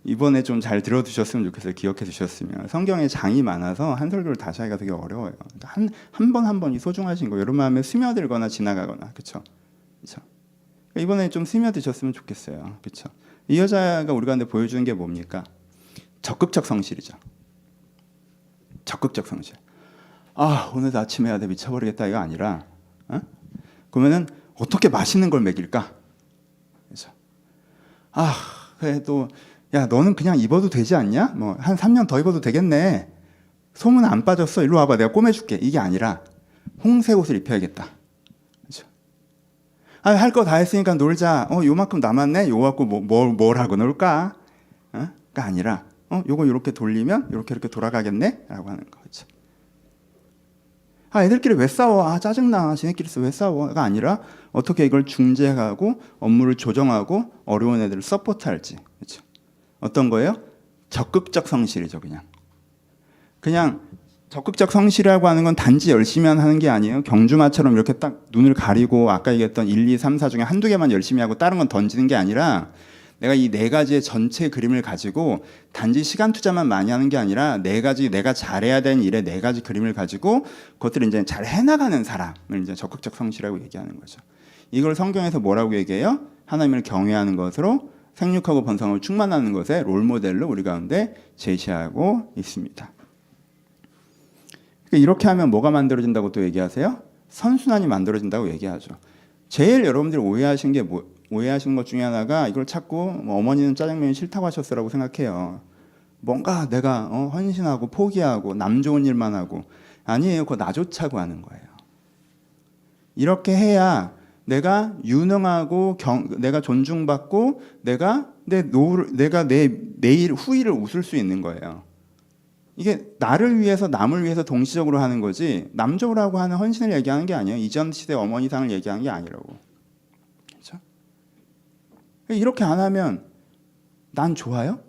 Speaker 1: 이번에 좀 잘 들어두셨으면 좋겠어요. 기억해 두셨으면. 성경에 장이 많아서 한 설교를 다시 하기가 되게 어려워요. 한 번 한 번이 소중하신 거 여러분 마음에 스며들거나 지나가거나 그렇죠? 그렇죠? 이번에 좀 스며드셨으면 좋겠어요. 그렇죠? 이 여자가 우리 가운데 보여주는 게 뭡니까? 적극적 성실이죠. 적극적 성실. 오늘 아침에 해야 돼 미쳐버리겠다 이거 아니라 그러면은 어떻게 맛있는 걸 먹일까? 그렇죠? 그래도 야 너는 그냥 입어도 되지 않냐? 뭐 한 3년 더 입어도 되겠네. 소문 안 빠졌어. 일로 와봐 내가 꼬매줄게. 이게 아니라 홍색 옷을 입혀야겠다. 그렇죠? 할 거 다 했으니까 놀자. 요만큼 남았네. 요거 갖고 뭘 하고 놀까? 가 아니라 요거 이렇게 돌리면 이렇게 돌아가겠네? 라고 하는 거죠. 애들끼리 왜 싸워? 짜증나. 지네끼리서 왜 싸워?가 아니라 어떻게 이걸 중재하고 업무를 조정하고 어려운 애들을 서포트할지. 그렇죠? 어떤 거예요? 적극적 성실이죠. 그냥 적극적 성실이라고 하는 건 단지 열심히 하는 게 아니에요. 경주마처럼 이렇게 딱 눈을 가리고 아까 얘기했던 1, 2, 3, 4 중에 한두 개만 열심히 하고 다른 건 던지는 게 아니라 내가 이 네 가지의 전체 그림을 가지고 단지 시간 투자만 많이 하는 게 아니라 네 가지 내가 잘해야 되는 일의 네 가지 그림을 가지고 그것들을 이제 잘 해나가는 사람을 이제 적극적 성실이라고 얘기하는 거죠. 이걸 성경에서 뭐라고 얘기해요? 하나님을 경외하는 것으로 생육하고 번성을 충만하는 것의 롤모델로 우리 가운데 제시하고 있습니다. 이렇게 하면 뭐가 만들어진다고 또 얘기하세요? 선순환이 만들어진다고 얘기하죠. 제일 여러분들이 오해하신 것 중에 하나가 이걸 찾고 어머니는 짜장면이 싫다고 하셨어라고 생각해요. 뭔가 내가 헌신하고 포기하고 남 좋은 일만 하고 아니에요. 그거 나 좋자고 하는 거예요. 이렇게 해야 내가 유능하고 내가 존중받고 내가 내 내일 후일을 웃을 수 있는 거예요. 이게 나를 위해서 남을 위해서 동시적으로 하는 거지 남적으로 하는 헌신을 얘기하는 게 아니에요. 이전 시대 어머니상을 얘기하는 게 아니라고. 그렇죠? 이렇게 안 하면 난 좋아요?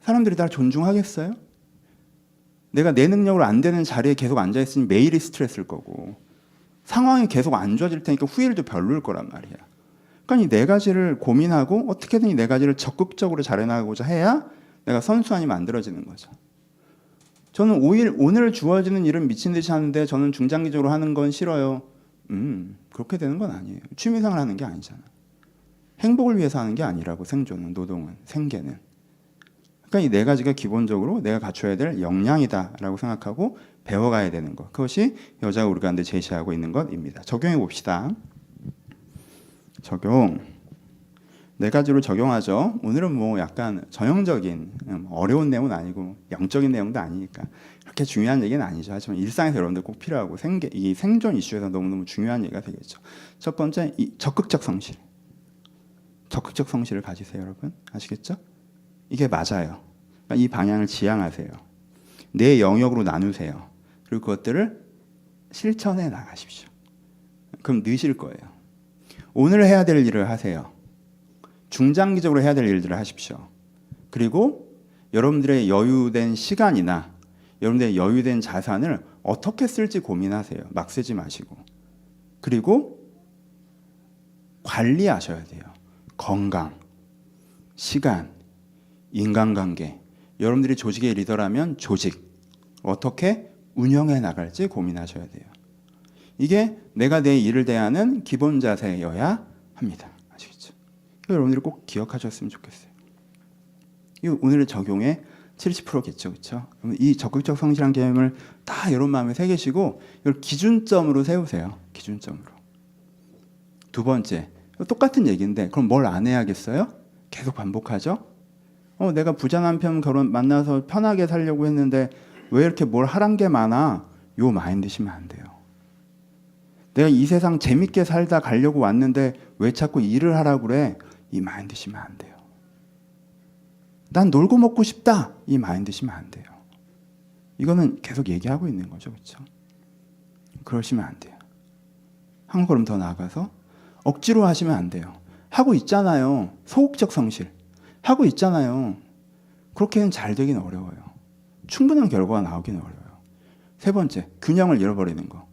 Speaker 1: 사람들이 날 존중하겠어요? 내가 내 능력으로 안 되는 자리에 계속 앉아있으니 매일이 스트레스일 거고 상황이 계속 안 좋아질 테니까 후일도 별로일 거란 말이야. 그러니까 이 네 가지를 고민하고 어떻게든 이 네 가지를 적극적으로 잘해나가고자 해야 내가 선순환이 만들어지는 거죠. 저는 오늘 주어지는 일은 미친 듯이 하는데 저는 중장기적으로 하는 건 싫어요. 그렇게 되는 건 아니에요. 취미생활 하는 게 아니잖아. 행복을 위해서 하는 게 아니라고 생존은, 노동은, 생계는. 그러니까 이 네 가지가 기본적으로 내가 갖춰야 될 역량이다라고 생각하고 배워가야 되는 것. 그것이 여자가 우리 가운데 제시하고 있는 것입니다. 적용해 봅시다. 적용. 네 가지로 적용하죠. 오늘은 뭐 약간 전형적인 어려운 내용은 아니고 영적인 내용도 아니니까 그렇게 중요한 얘기는 아니죠. 하지만 일상에서 여러분들 꼭 필요하고 이 생존 이슈에서 너무너무 중요한 얘기가 되겠죠. 첫 번째, 이 적극적 성실. 적극적 성실을 가지세요, 여러분. 아시겠죠? 이게 맞아요. 그러니까 이 방향을 지향하세요. 내 영역으로 나누세요. 그리고 그것들을 실천해 나가십시오. 그럼 느실 거예요. 오늘 해야 될 일을 하세요. 중장기적으로 해야 될 일들을 하십시오. 그리고 여러분들의 여유된 시간이나 여러분들의 여유된 자산을 어떻게 쓸지 고민하세요. 막 쓰지 마시고. 그리고 관리하셔야 돼요. 건강, 시간, 인간관계. 여러분들이 조직의 리더라면 조직 어떻게 운영해 나갈지 고민하셔야 돼요. 이게 내가 내 일을 대하는 기본 자세여야 합니다. 아시겠죠? 여러분들이 꼭 기억하셨으면 좋겠어요. 이 오늘의 적용의 70%겠죠, 그렇죠? 이 적극적 성실한 개념을 다 여러분 마음에 새기시고 이걸 기준점으로 세우세요. 기준점으로. 두 번째, 똑같은 얘기인데 그럼 뭘 안 해야겠어요? 계속 반복하죠. 내가 부자 남편 만나서 편하게 살려고 했는데 왜 이렇게 뭘 하란 게 많아? 요 마인드시면 안 돼요. 내가 이 세상 재밌게 살다 가려고 왔는데 왜 자꾸 일을 하라고 그래? 이 마인드시면 안 돼요. 난 놀고 먹고 싶다. 이 마인드 시면 안 돼요. 이거는 계속 얘기하고 있는 거죠. 그렇죠? 그러시면 안 돼요. 한 걸음 더 나아가서 억지로 하시면 안 돼요. 하고 있잖아요. 소극적 성실. 하고 있잖아요. 그렇게는 잘 되긴 어려워요. 충분한 결과가 나오긴 어려워요. 세 번째, 균형을 잃어버리는 거.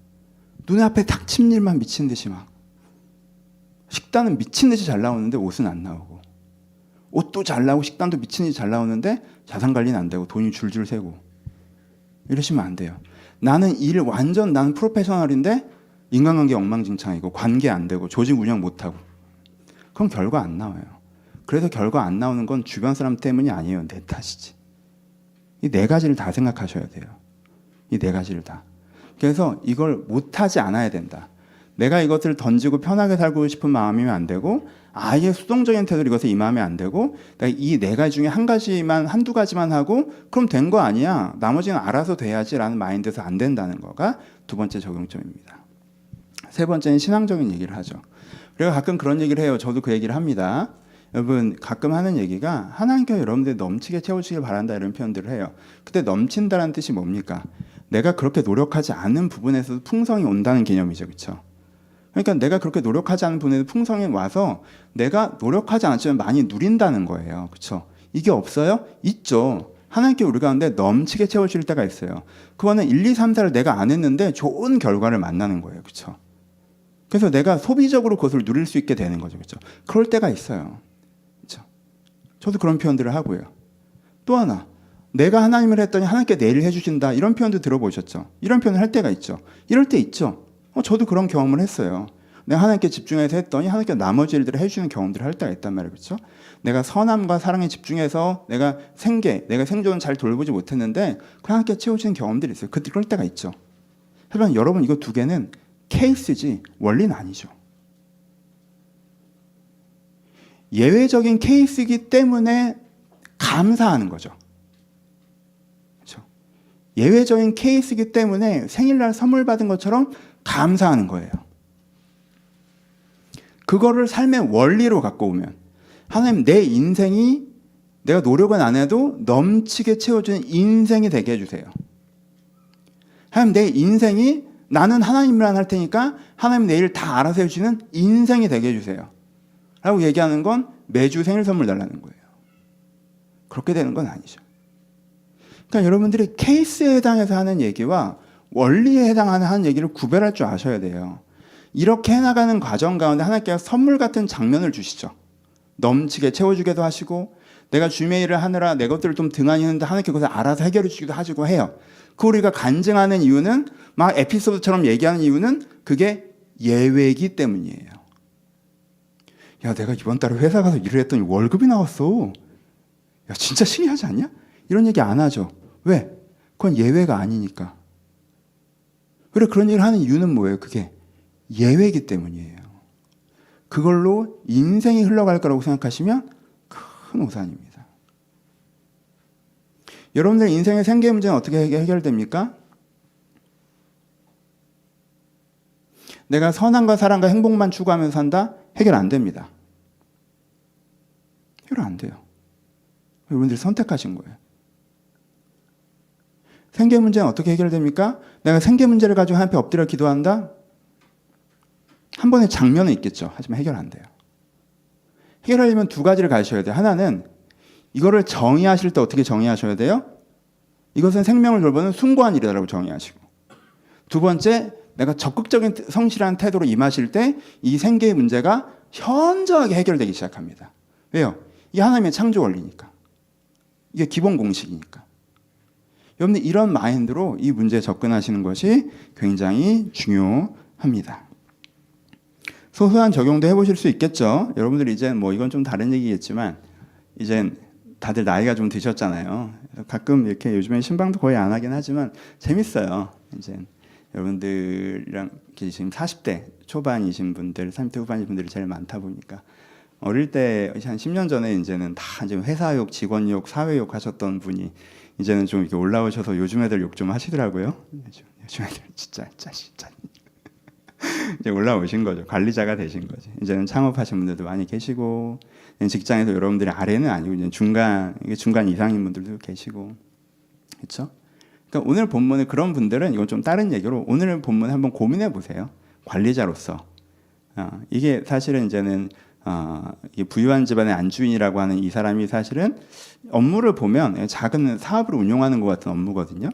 Speaker 1: 눈에 앞에 닥친 일만 미친 듯이 막. 식단은 미친 듯이 잘 나오는데 옷은 안 나오고. 옷도 잘 나오고 식단도 미친 듯이 잘 나오는데 자산 관리는 안 되고 돈이 줄줄 새고. 이러시면 안 돼요. 나는 나는 프로페셔널인데 인간관계 엉망진창이고 관계 안 되고 조직 운영 못하고. 그럼 결과 안 나와요. 그래서 결과 안 나오는 건 주변 사람 때문이 아니에요. 내 탓이지. 이 네 가지를 다 생각하셔야 돼요. 이 네 가지를 다. 그래서 이걸 못하지 않아야 된다. 내가 이것을 던지고 편하게 살고 싶은 마음이면 안 되고 아예 수동적인 태도로 이것에 임하면 안 되고 이 네 가지 중에 한두 가지만 하고 그럼 된 거 아니야. 나머지는 알아서 돼야지라는 마인드에서 안 된다는 거가 두 번째 적용점입니다. 세 번째는 신앙적인 얘기를 하죠. 그리고 가끔 그런 얘기를 해요. 저도 그 얘기를 합니다. 여러분 가끔 하는 얘기가 하나님께서 여러분들 넘치게 채워주길 바란다 이런 표현들을 해요. 그때 넘친다는 뜻이 뭡니까? 내가 그렇게 노력하지 않은 부분에서도 풍성이 온다는 개념이죠. 그렇죠? 그러니까 내가 그렇게 노력하지 않은 부분에서 풍성이 와서 내가 노력하지 않았지만 많이 누린다는 거예요. 그렇죠? 이게 없어요? 있죠. 하나님께 우리 가운데 넘치게 채워줄 때가 있어요. 그거는 1, 2, 3, 4를 내가 안 했는데 좋은 결과를 만나는 거예요. 그렇죠? 그래서 내가 소비적으로 그것을 누릴 수 있게 되는 거죠. 그렇죠? 그럴 때가 있어요. 그렇죠? 저도 그런 표현들을 하고요. 또 하나, 내가 하나님을 했더니 하나님께 내일 해주신다. 이런 표현도 들어보셨죠? 이런 표현을 할 때가 있죠. 이럴 때 있죠. 저도 그런 경험을 했어요. 내가 하나님께 집중해서 했더니 하나님께 나머지 일들을 해주시는 경험들을 할 때가 있단 말이에요. 그렇죠? 내가 선함과 사랑에 집중해서 내가 생존은 잘 돌보지 못했는데 그 하나님께 채워주는 경험들이 있어요. 그럴 때가 있죠. 하지만 여러분 이거 두 개는 케이스지 원리는 아니죠. 예외적인 케이스이기 때문에 감사하는 거죠. 그렇죠? 예외적인 케이스이기 때문에 생일날 선물 받은 것처럼 감사하는 거예요. 그거를 삶의 원리로 갖고 오면 하나님 내 인생이 내가 노력은 안 해도 넘치게 채워주는 인생이 되게 해주세요. 하나님 내 인생이 나는 하나님이란 할 테니까 하나님 내 일 다 알아서 해주시는 인생이 되게 해주세요. 라고 얘기하는 건 매주 생일 선물 달라는 거예요. 그렇게 되는 건 아니죠. 그러니까 여러분들이 케이스에 해당해서 하는 얘기와 원리에 해당하는 얘기를 구별할 줄 아셔야 돼요. 이렇게 해나가는 과정 가운데 하나님께서 선물 같은 장면을 주시죠. 넘치게 채워주기도 하시고 내가 주님의 일을 하느라 내 것들을 좀 등한히 했는데 하나님께서 그것을 알아서 해결해 주기도 하시고 해요. 그 우리가 간증하는 이유는 막 에피소드처럼 얘기하는 이유는 그게 예외이기 때문이에요. 야 내가 이번 달에 회사 가서 일을 했더니 월급이 나왔어. 야 진짜 신기하지 않냐? 이런 얘기 안 하죠. 왜? 그건 예외가 아니니까. 그래 그런 얘기를 하는 이유는 뭐예요? 그게 예외이기 때문이에요. 그걸로 인생이 흘러갈 거라고 생각하시면 큰 오산입니다. 여러분들 인생의 생계 문제는 어떻게 해결됩니까? 내가 선함과 사랑과 행복만 추구하면서 산다? 해결 안 됩니다. 해결 안 돼요. 여러분들이 선택하신 거예요. 생계 문제는 어떻게 해결됩니까? 내가 생계 문제를 가지고 하나님 앞에 엎드려 기도한다? 한 번의 장면은 있겠죠. 하지만 해결 안 돼요. 해결하려면 두 가지를 가셔야 돼요. 하나는 이거를 정의하실 때 어떻게 정의하셔야 돼요? 이것은 생명을 돌보는 숭고한 일이라고 정의하시고, 두 번째, 내가 적극적인 성실한 태도로 임하실 때 이 생계의 문제가 현저하게 해결되기 시작합니다. 왜요? 이게 하나님의 창조 원리니까. 이게 기본 공식이니까. 여러분들 이런 마인드로 이 문제에 접근하시는 것이 굉장히 중요합니다. 소소한 적용도 해보실 수 있겠죠. 여러분들 이제 뭐 이건 좀 다른 얘기겠지만 이제 다들 나이가 좀 드셨잖아요. 가끔 이렇게 요즘에 신방도 거의 안 하긴 하지만 재밌어요. 이제 여러분들이랑 지금 40대 초반이신 분들, 30대 후반이신 분들이 제일 많다 보니까 어릴 때 한 10년 전에 이제는 다 이제 회사욕, 직원욕, 사회욕 하셨던 분이 이제는 좀 이렇게 올라오셔서 요즘 애들 욕 좀 하시더라고요. 요즘 애들 진짜. 이제 올라오신 거죠. 관리자가 되신 거죠. 이제는 창업하신 분들도 많이 계시고, 직장에서 여러분들이 아래는 아니고 이제 중간 이상인 분들도 계시고, 그렇죠? 그러니까 오늘 본문의 그런 분들은 이건 좀 다른 얘기로 오늘 본문 한번 고민해 보세요. 관리자로서 이게 사실은 이제는 부유한 집안의 안주인이라고 하는 이 사람이 사실은 업무를 보면 작은 사업을 운영하는 것 같은 업무거든요.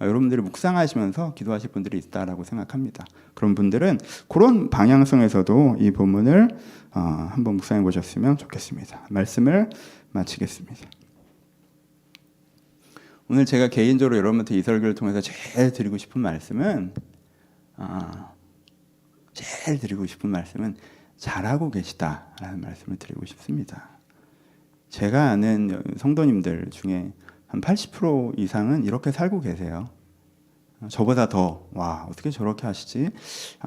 Speaker 1: 여러분들이 묵상하시면서 기도하실 분들이 있다라고 생각합니다. 그런 분들은 그런 방향성에서도 이 본문을 한번 묵상해 보셨으면 좋겠습니다. 말씀을 마치겠습니다. 오늘 제가 개인적으로 여러분한테 이 설교를 통해서 제일 드리고 싶은 말씀은 잘하고 계시다라는 말씀을 드리고 싶습니다. 제가 아는 성도님들 중에 한 80% 이상은 이렇게 살고 계세요. 저보다 더 와 어떻게 저렇게 하시지?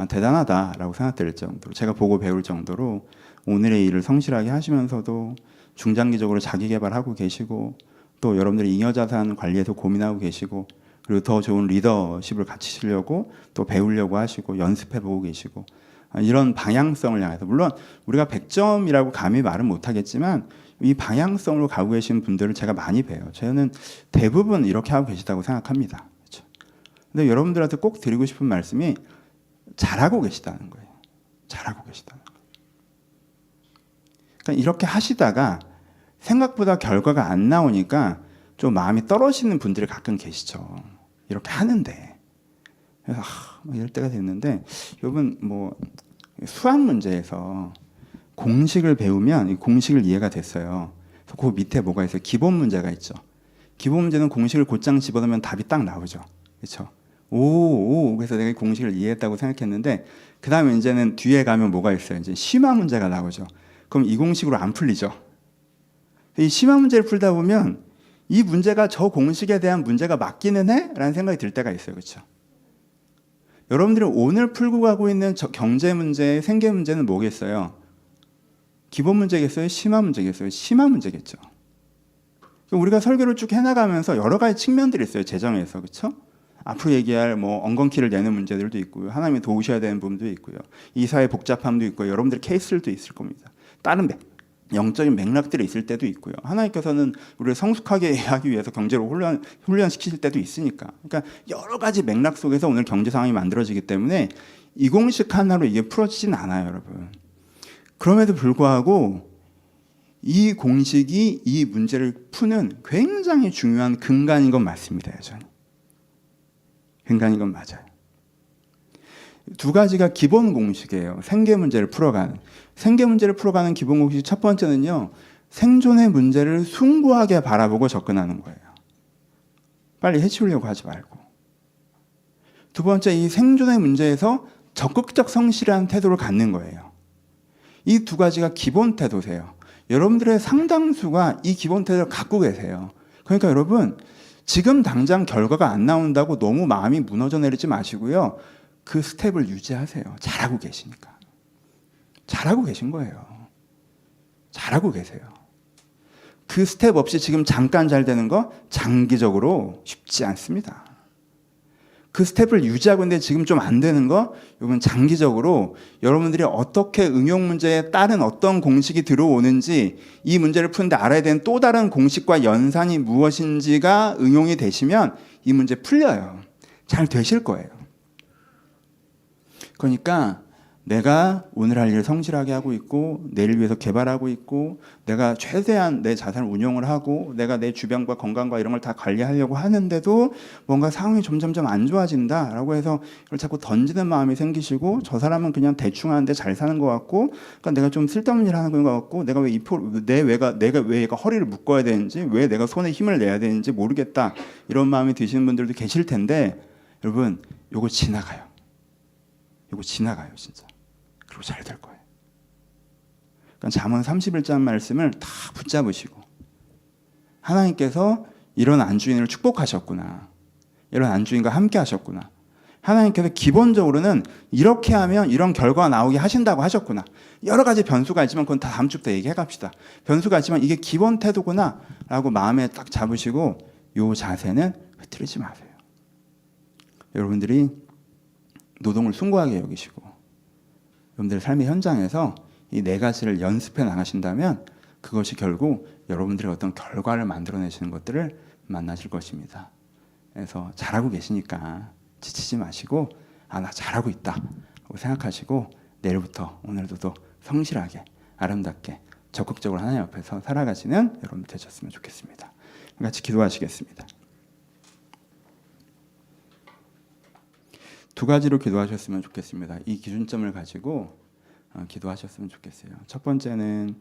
Speaker 1: 대단하다라고 생각될 정도로 제가 보고 배울 정도로 오늘의 일을 성실하게 하시면서도 중장기적으로 자기 개발하고 계시고 또 여러분들이 잉여자산 관리에서 고민하고 계시고 그리고 더 좋은 리더십을 갖추시려고 또 배우려고 하시고 연습해보고 계시고 이런 방향성을 향해서 물론 우리가 100점이라고 감히 말은 못하겠지만 이 방향성으로 가고 계신 분들을 제가 많이 봬요. 저는 대부분 이렇게 하고 계시다고 생각합니다. 그렇죠? 근데 여러분들한테 꼭 드리고 싶은 말씀이 잘하고 계시다는 거예요. 잘하고 계시다는 거예요. 그러니까 이렇게 하시다가 생각보다 결과가 안 나오니까 좀 마음이 떨어지는 분들이 가끔 계시죠. 이렇게 하는데 그래서 이럴 때가 됐는데 여러분 뭐 수학 문제에서 공식을 배우면 이 공식을 이해가 됐어요. 그래서 그 밑에 뭐가 있어요? 기본 문제가 있죠. 기본 문제는 공식을 곧장 집어넣으면 답이 딱 나오죠. 그렇죠? 오, 그래서 내가 이 공식을 이해했다고 생각했는데 그 다음에 이제는 뒤에 가면 뭐가 있어요? 이제 심화 문제가 나오죠. 그럼 이 공식으로 안 풀리죠. 이 심화 문제를 풀다 보면 이 문제가 저 공식에 대한 문제가 맞기는 해? 라는 생각이 들 때가 있어요. 그렇죠? 여러분들이 오늘 풀고 가고 있는 경제 문제, 생계 문제는 뭐겠어요? 기본 문제겠어요? 심화 문제겠어요? 심화 문제겠죠. 우리가 설교를 쭉 해나가면서 여러 가지 측면들이 있어요. 재정에서. 그렇죠? 앞으로 얘기할 뭐 엉겅퀴를 내는 문제들도 있고요. 하나님이 도우셔야 되는 부분도 있고요. 이사의 복잡함도 있고요. 여러분들의 케이스들도 있을 겁니다. 다른 영적인 맥락들이 있을 때도 있고요. 하나님께서는 우리를 성숙하게 하기 위해서 경제로 훈련시키실 때도 있으니까. 그러니까 여러 가지 맥락 속에서 오늘 경제 상황이 만들어지기 때문에 이 공식 하나로 이게 풀어지진 않아요, 여러분. 그럼에도 불구하고 이 공식이 이 문제를 푸는 굉장히 중요한 근간인 건 맞습니다, 여전히. 근간인 건 맞아요. 두 가지가 기본 공식이에요. 생계 문제를 풀어가는 기본 공식 첫 번째는요. 생존의 문제를 숭고하게 바라보고 접근하는 거예요. 빨리 해치우려고 하지 말고. 두 번째, 이 생존의 문제에서 적극적 성실한 태도를 갖는 거예요. 이 두 가지가 기본 태도세요. 여러분들의 상당수가 이 기본 태도를 갖고 계세요. 그러니까 여러분 지금 당장 결과가 안 나온다고 너무 마음이 무너져 내리지 마시고요. 그 스텝을 유지하세요. 잘하고 계시니까. 잘하고 계신 거예요. 잘하고 계세요. 그 스텝 없이 지금 잠깐 잘 되는 거 장기적으로 쉽지 않습니다. 그 스텝을 유지하고 있는데 지금 좀 안 되는 거 이건 장기적으로 여러분들이 어떻게 응용 문제에 따른 어떤 공식이 들어오는지 이 문제를 푸는데 알아야 되는 또 다른 공식과 연산이 무엇인지가 응용이 되시면 이 문제 풀려요. 잘 되실 거예요. 그러니까 내가 오늘 할 일을 성실하게 하고 있고 내일 위해서 개발하고 있고 내가 최대한 내 자산을 운용을 하고 내가 내 주변과 건강과 이런 걸 다 관리하려고 하는데도 뭔가 상황이 점점점 안 좋아진다라고 해서 이걸 자꾸 던지는 마음이 생기시고 저 사람은 그냥 대충 하는데 잘 사는 것 같고 그러니까 내가 좀 쓸데없는 일 하는 것 같고 내가 왜 내가 왜 얘가 허리를 묶어야 되는지 왜 내가 손에 힘을 내야 되는지 모르겠다 이런 마음이 드시는 분들도 계실 텐데 여러분 요거 지나가요. 요거 지나가요 진짜. 그리고 잘 될 거예요. 그러니까 잠언 31장 말씀을 다 붙잡으시고 하나님께서 이런 안주인을 축복하셨구나. 이런 안주인과 함께 하셨구나. 하나님께서 기본적으로는 이렇게 하면 이런 결과가 나오게 하신다고 하셨구나. 여러 가지 변수가 있지만 그건 다 다음 주부터 얘기해 갑시다. 변수가 있지만 이게 기본 태도구나 라고 마음에 딱 잡으시고 이 자세는 흐트리지 마세요. 여러분들이 노동을 숭고하게 여기시고 여러분들의 삶의 현장에서 이 네 가지를 연습해 나가신다면 그것이 결국 여러분들의 어떤 결과를 만들어내시는 것들을 만나실 것입니다. 그래서 잘하고 계시니까 지치지 마시고 나 잘하고 있다 하고 생각하시고 내일부터 오늘도 더 성실하게 아름답게 적극적으로 하나님 앞에서 살아가시는 여러분 되셨으면 좋겠습니다. 같이 기도하시겠습니다. 두 가지로 기도하셨으면 좋겠습니다. 이 기준점을 가지고 기도하셨으면 좋겠어요. 첫 번째는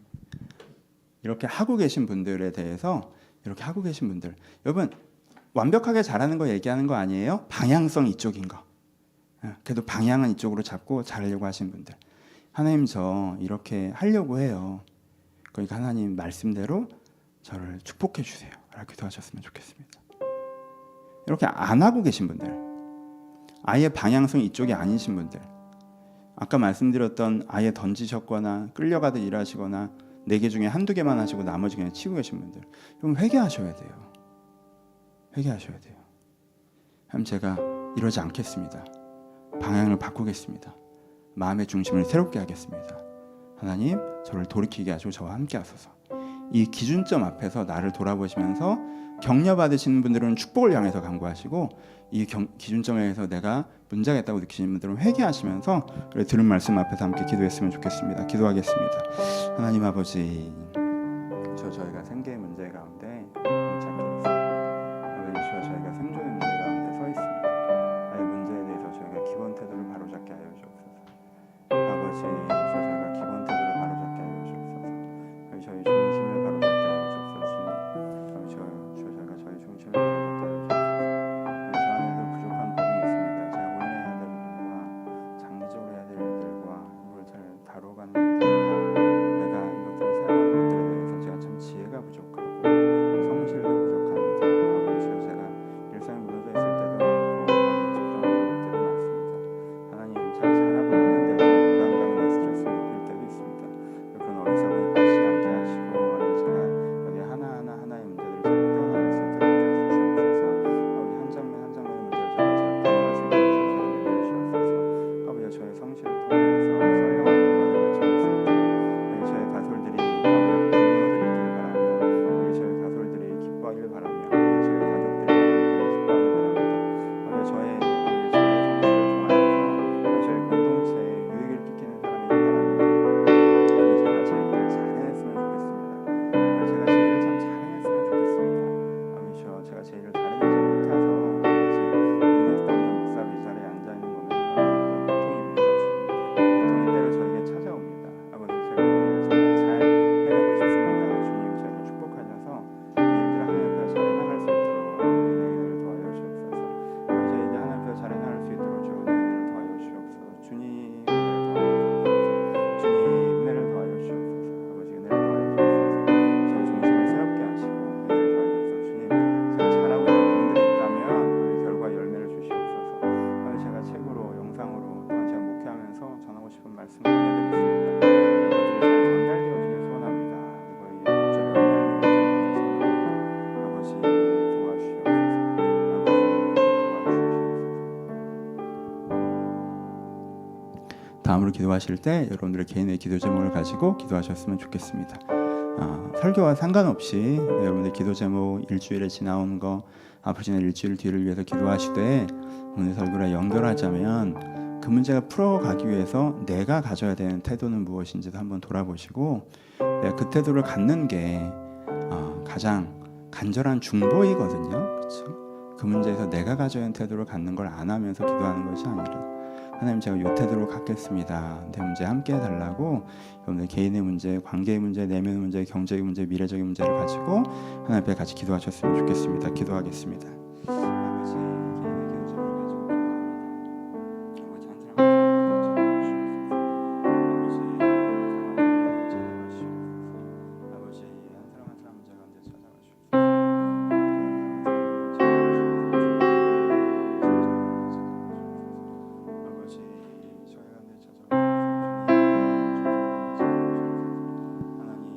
Speaker 1: 이렇게 하고 계신 분들에 대해서 이렇게 하고 계신 분들, 여러분 완벽하게 잘하는 거 얘기하는 거 아니에요? 방향성 이쪽인 거. 그래도 방향은 이쪽으로 잡고 잘하려고 하신 분들, 하나님 저 이렇게 하려고 해요. 그러니까 하나님 말씀대로 저를 축복해 주세요 라고 기도하셨으면 좋겠습니다. 이렇게 안 하고 계신 분들, 아예 방향성이 이쪽이 아니신 분들, 아까 말씀드렸던 아예 던지셨거나 끌려가듯 일하시거나 4개 중에 한두 개만 하시고 나머지 그냥 치고 계신 분들, 그럼 회개하셔야 돼요. 회개하셔야 돼요. 하나님 제가 이러지 않겠습니다. 방향을 바꾸겠습니다. 마음의 중심을 새롭게 하겠습니다. 하나님 저를 돌이키게 하시고 저와 함께 하소서. 이 기준점 앞에서 나를 돌아보시면서 격려받으시는 분들은 축복을 향해서 간구하시고, 이 기준점에서 내가 문제가 있다고 느끼시는 분들은 회개하시면서 들은 말씀 앞에서 함께 기도했으면 좋겠습니다. 기도하겠습니다. 하나님 아버지, 저희가 생계의 문제 가운데 찾고 있습니다. 아버지 저희가 생존의 문제 가운데 서 있습니다. 나의 문제에 대해서 저희가 기본 태도를 바로잡게 하여 주옵소서. 아버지 저희가 기본 태도를 바로잡게 하여 주옵소서. 저희 중심을 바로잡게 하여 주옵소서. 주님, 저희가 저희 중심을 바로잡게 하여 주옵소서. 저 안에도 부족한 부분이 있습니다. 제가 오늘 해야 될 일들과 장기적으로 해야 될 일들과 이걸 잘 다뤄가는 일들과 내가 이것들을 사용하는 것들에 대해서 제가 참 지혜가 부족하고 성실도 부족합니다. 아버지 제가 일상에 무너져 있을 때도 많고 집중을 할 때도 많습니다. 하나님 잘하고 있는데도 불안감이나 스트레스를 느낄 때도 있습니다. 그런 어리석음에 빠지지 않게 하시고, 제가 여기 하나의 문제들을 잘 풀어나갈 수 있도록 해주시옵소서. 아버지 한 장면 한 장면의 문제를 잘 풀어나갈 수 있도록 해주시옵소서. 아버지 저의 성실을 통해서 선량한 결과를 맺어낼 수 있도록 저의 가솔들이 아버지 기뻐드리기를 바라며, 우리 저의 가솔들이 기뻐하기를 바라며, 저의 가족들이 기뻐하기를 바랍니다. 아버지 저의 성실을 통하여서 저희 공동체에 유익을 끼치는 사람이길 바랍니다. 제가 제 일을 잘 해냈으면 좋겠습니다. 제가 제 일을 참 잘 해냈으면 좋겠습니다. 아버지 제가 제 일을 잘 해내지 못해서 아버지 능력도 없는 목사비 자리에 앉아있는 것은 고통입니다. 고통이 때로 저에게 찾아옵니다. 아버지 제가 이 일을 정말 잘 해내고 싶습니다. 주님 저희를 축복하셔서 이 일들을 하나님 앞에 잘 해나갈 수 있도록 은혜를 더하여 주옵소서. 아버지 이제 하나님 앞에 잘 해나갈 수 있도록 주 은혜를 더하여 주옵소서. 주님 은혜를 더하여 주옵소서. 아버지 은혜를 더하여 주옵소서. 저희 중심을 새롭게 하시고 은혜를 더하여 주옵소서. 주님 제가 잘하고 있는 부분들이 있다면 우리 결과 열매를 주시옵소서. 아버지 제가 책으로 영상으로 또한 제가 목회하면서 전하고 싶은 말씀 보내드리겠습니다. 이것들이 잘 전달되어지길 소원합니다. 그리고 이 목적을 열매하는 것을 소원합니다. 아버지 도와주시옵소서. 아버지 도와주시옵소서. 다음으로 기도하실 때 여러분들의 개인의 기도 제목을 가지고 기도하셨으면 좋겠습니다. 설교와 상관없이 여러분들 기도 제목 일주일에 지나온 거 앞으로 지난 일주일 뒤를 위해서 기도하시되, 오늘 설교랑 연결하자면 그 문제가 풀어가기 위해서 내가 가져야 되는 태도는 무엇인지도 한번 돌아보시고, 내가 그 태도를 갖는 게 가장 간절한 중보이거든요. 그렇죠? 그 문제에서 내가 가져야 하는 태도를 갖는 걸 안 하면서 기도하는 것이 아니라, 하나님 제가 이 태도로 갖겠습니다. 내 문제 함께 해달라고 여러분들 개인의 문제, 관계의 문제, 내면의 문제, 경제의 문제, 미래적인 문제를 가지고 하나님 앞에 같이 기도하셨으면 좋겠습니다. 기도하겠습니다. 아버지 개인의 견점을 가지고 기도합니다. 아버지 한 사람 한 사람 문제 가운데 찾아가시옵소서. 아버지 저희 가운데 찾아오소서. 하나님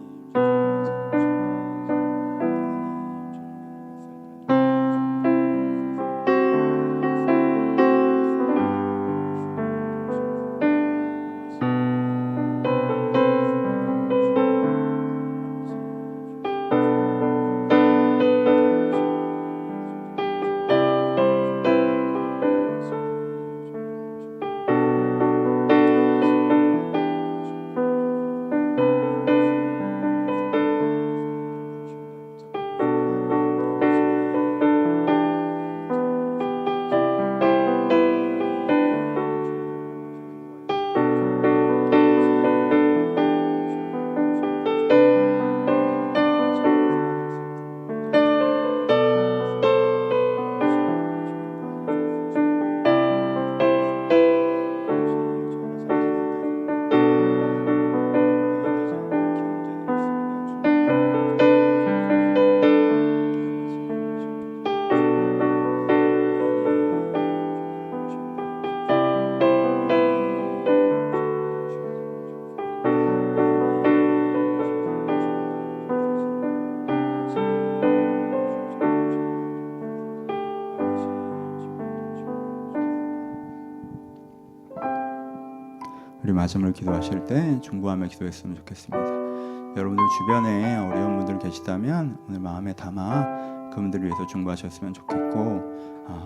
Speaker 1: 우리 마지막으로 기도하실 때 중보하며 기도했으면 좋겠습니다. 여러분들 주변에 어려운 분들 계시다면 오늘 마음에 담아 그분들을 위해서 중보하셨으면 좋겠고,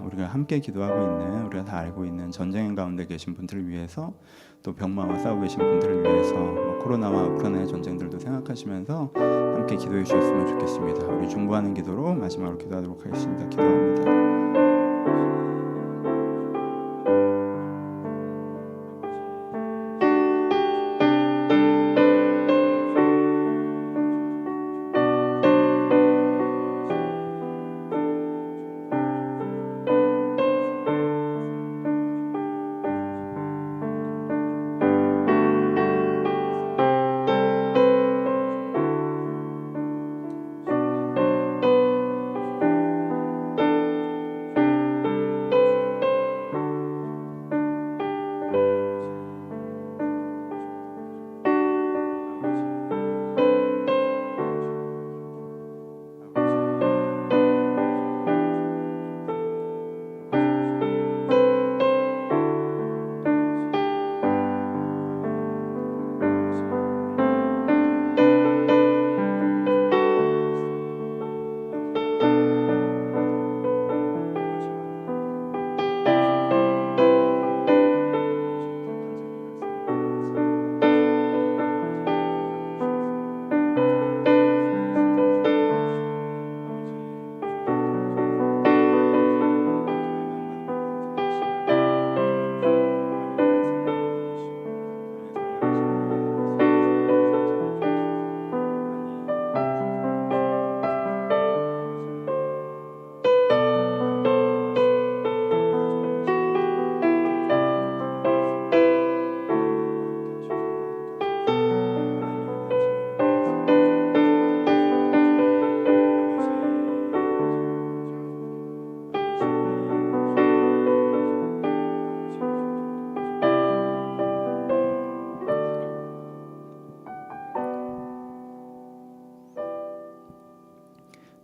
Speaker 1: 우리가 함께 기도하고 있는, 우리가 다 알고 있는 전쟁 가운데 계신 분들을 위해서, 또 병마와 싸우고 계신 분들을 위해서, 코로나와 우크라이나의 전쟁들도 생각하시면서 함께 기도해 주셨으면 좋겠습니다. 우리 중보하는 기도로 마지막으로 기도하도록 하겠습니다. 기도합니다.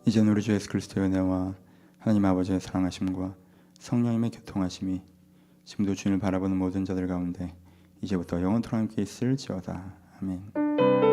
Speaker 1: 이제는 우리 주 예수 그리스도의 은혜와 하나님 아버지의 사랑하심과 성령님의 교통하심이 지금도 주님을 바라보는 모든 자들 가운데 이제부터 영원토록 함께 있을지어다. 아멘.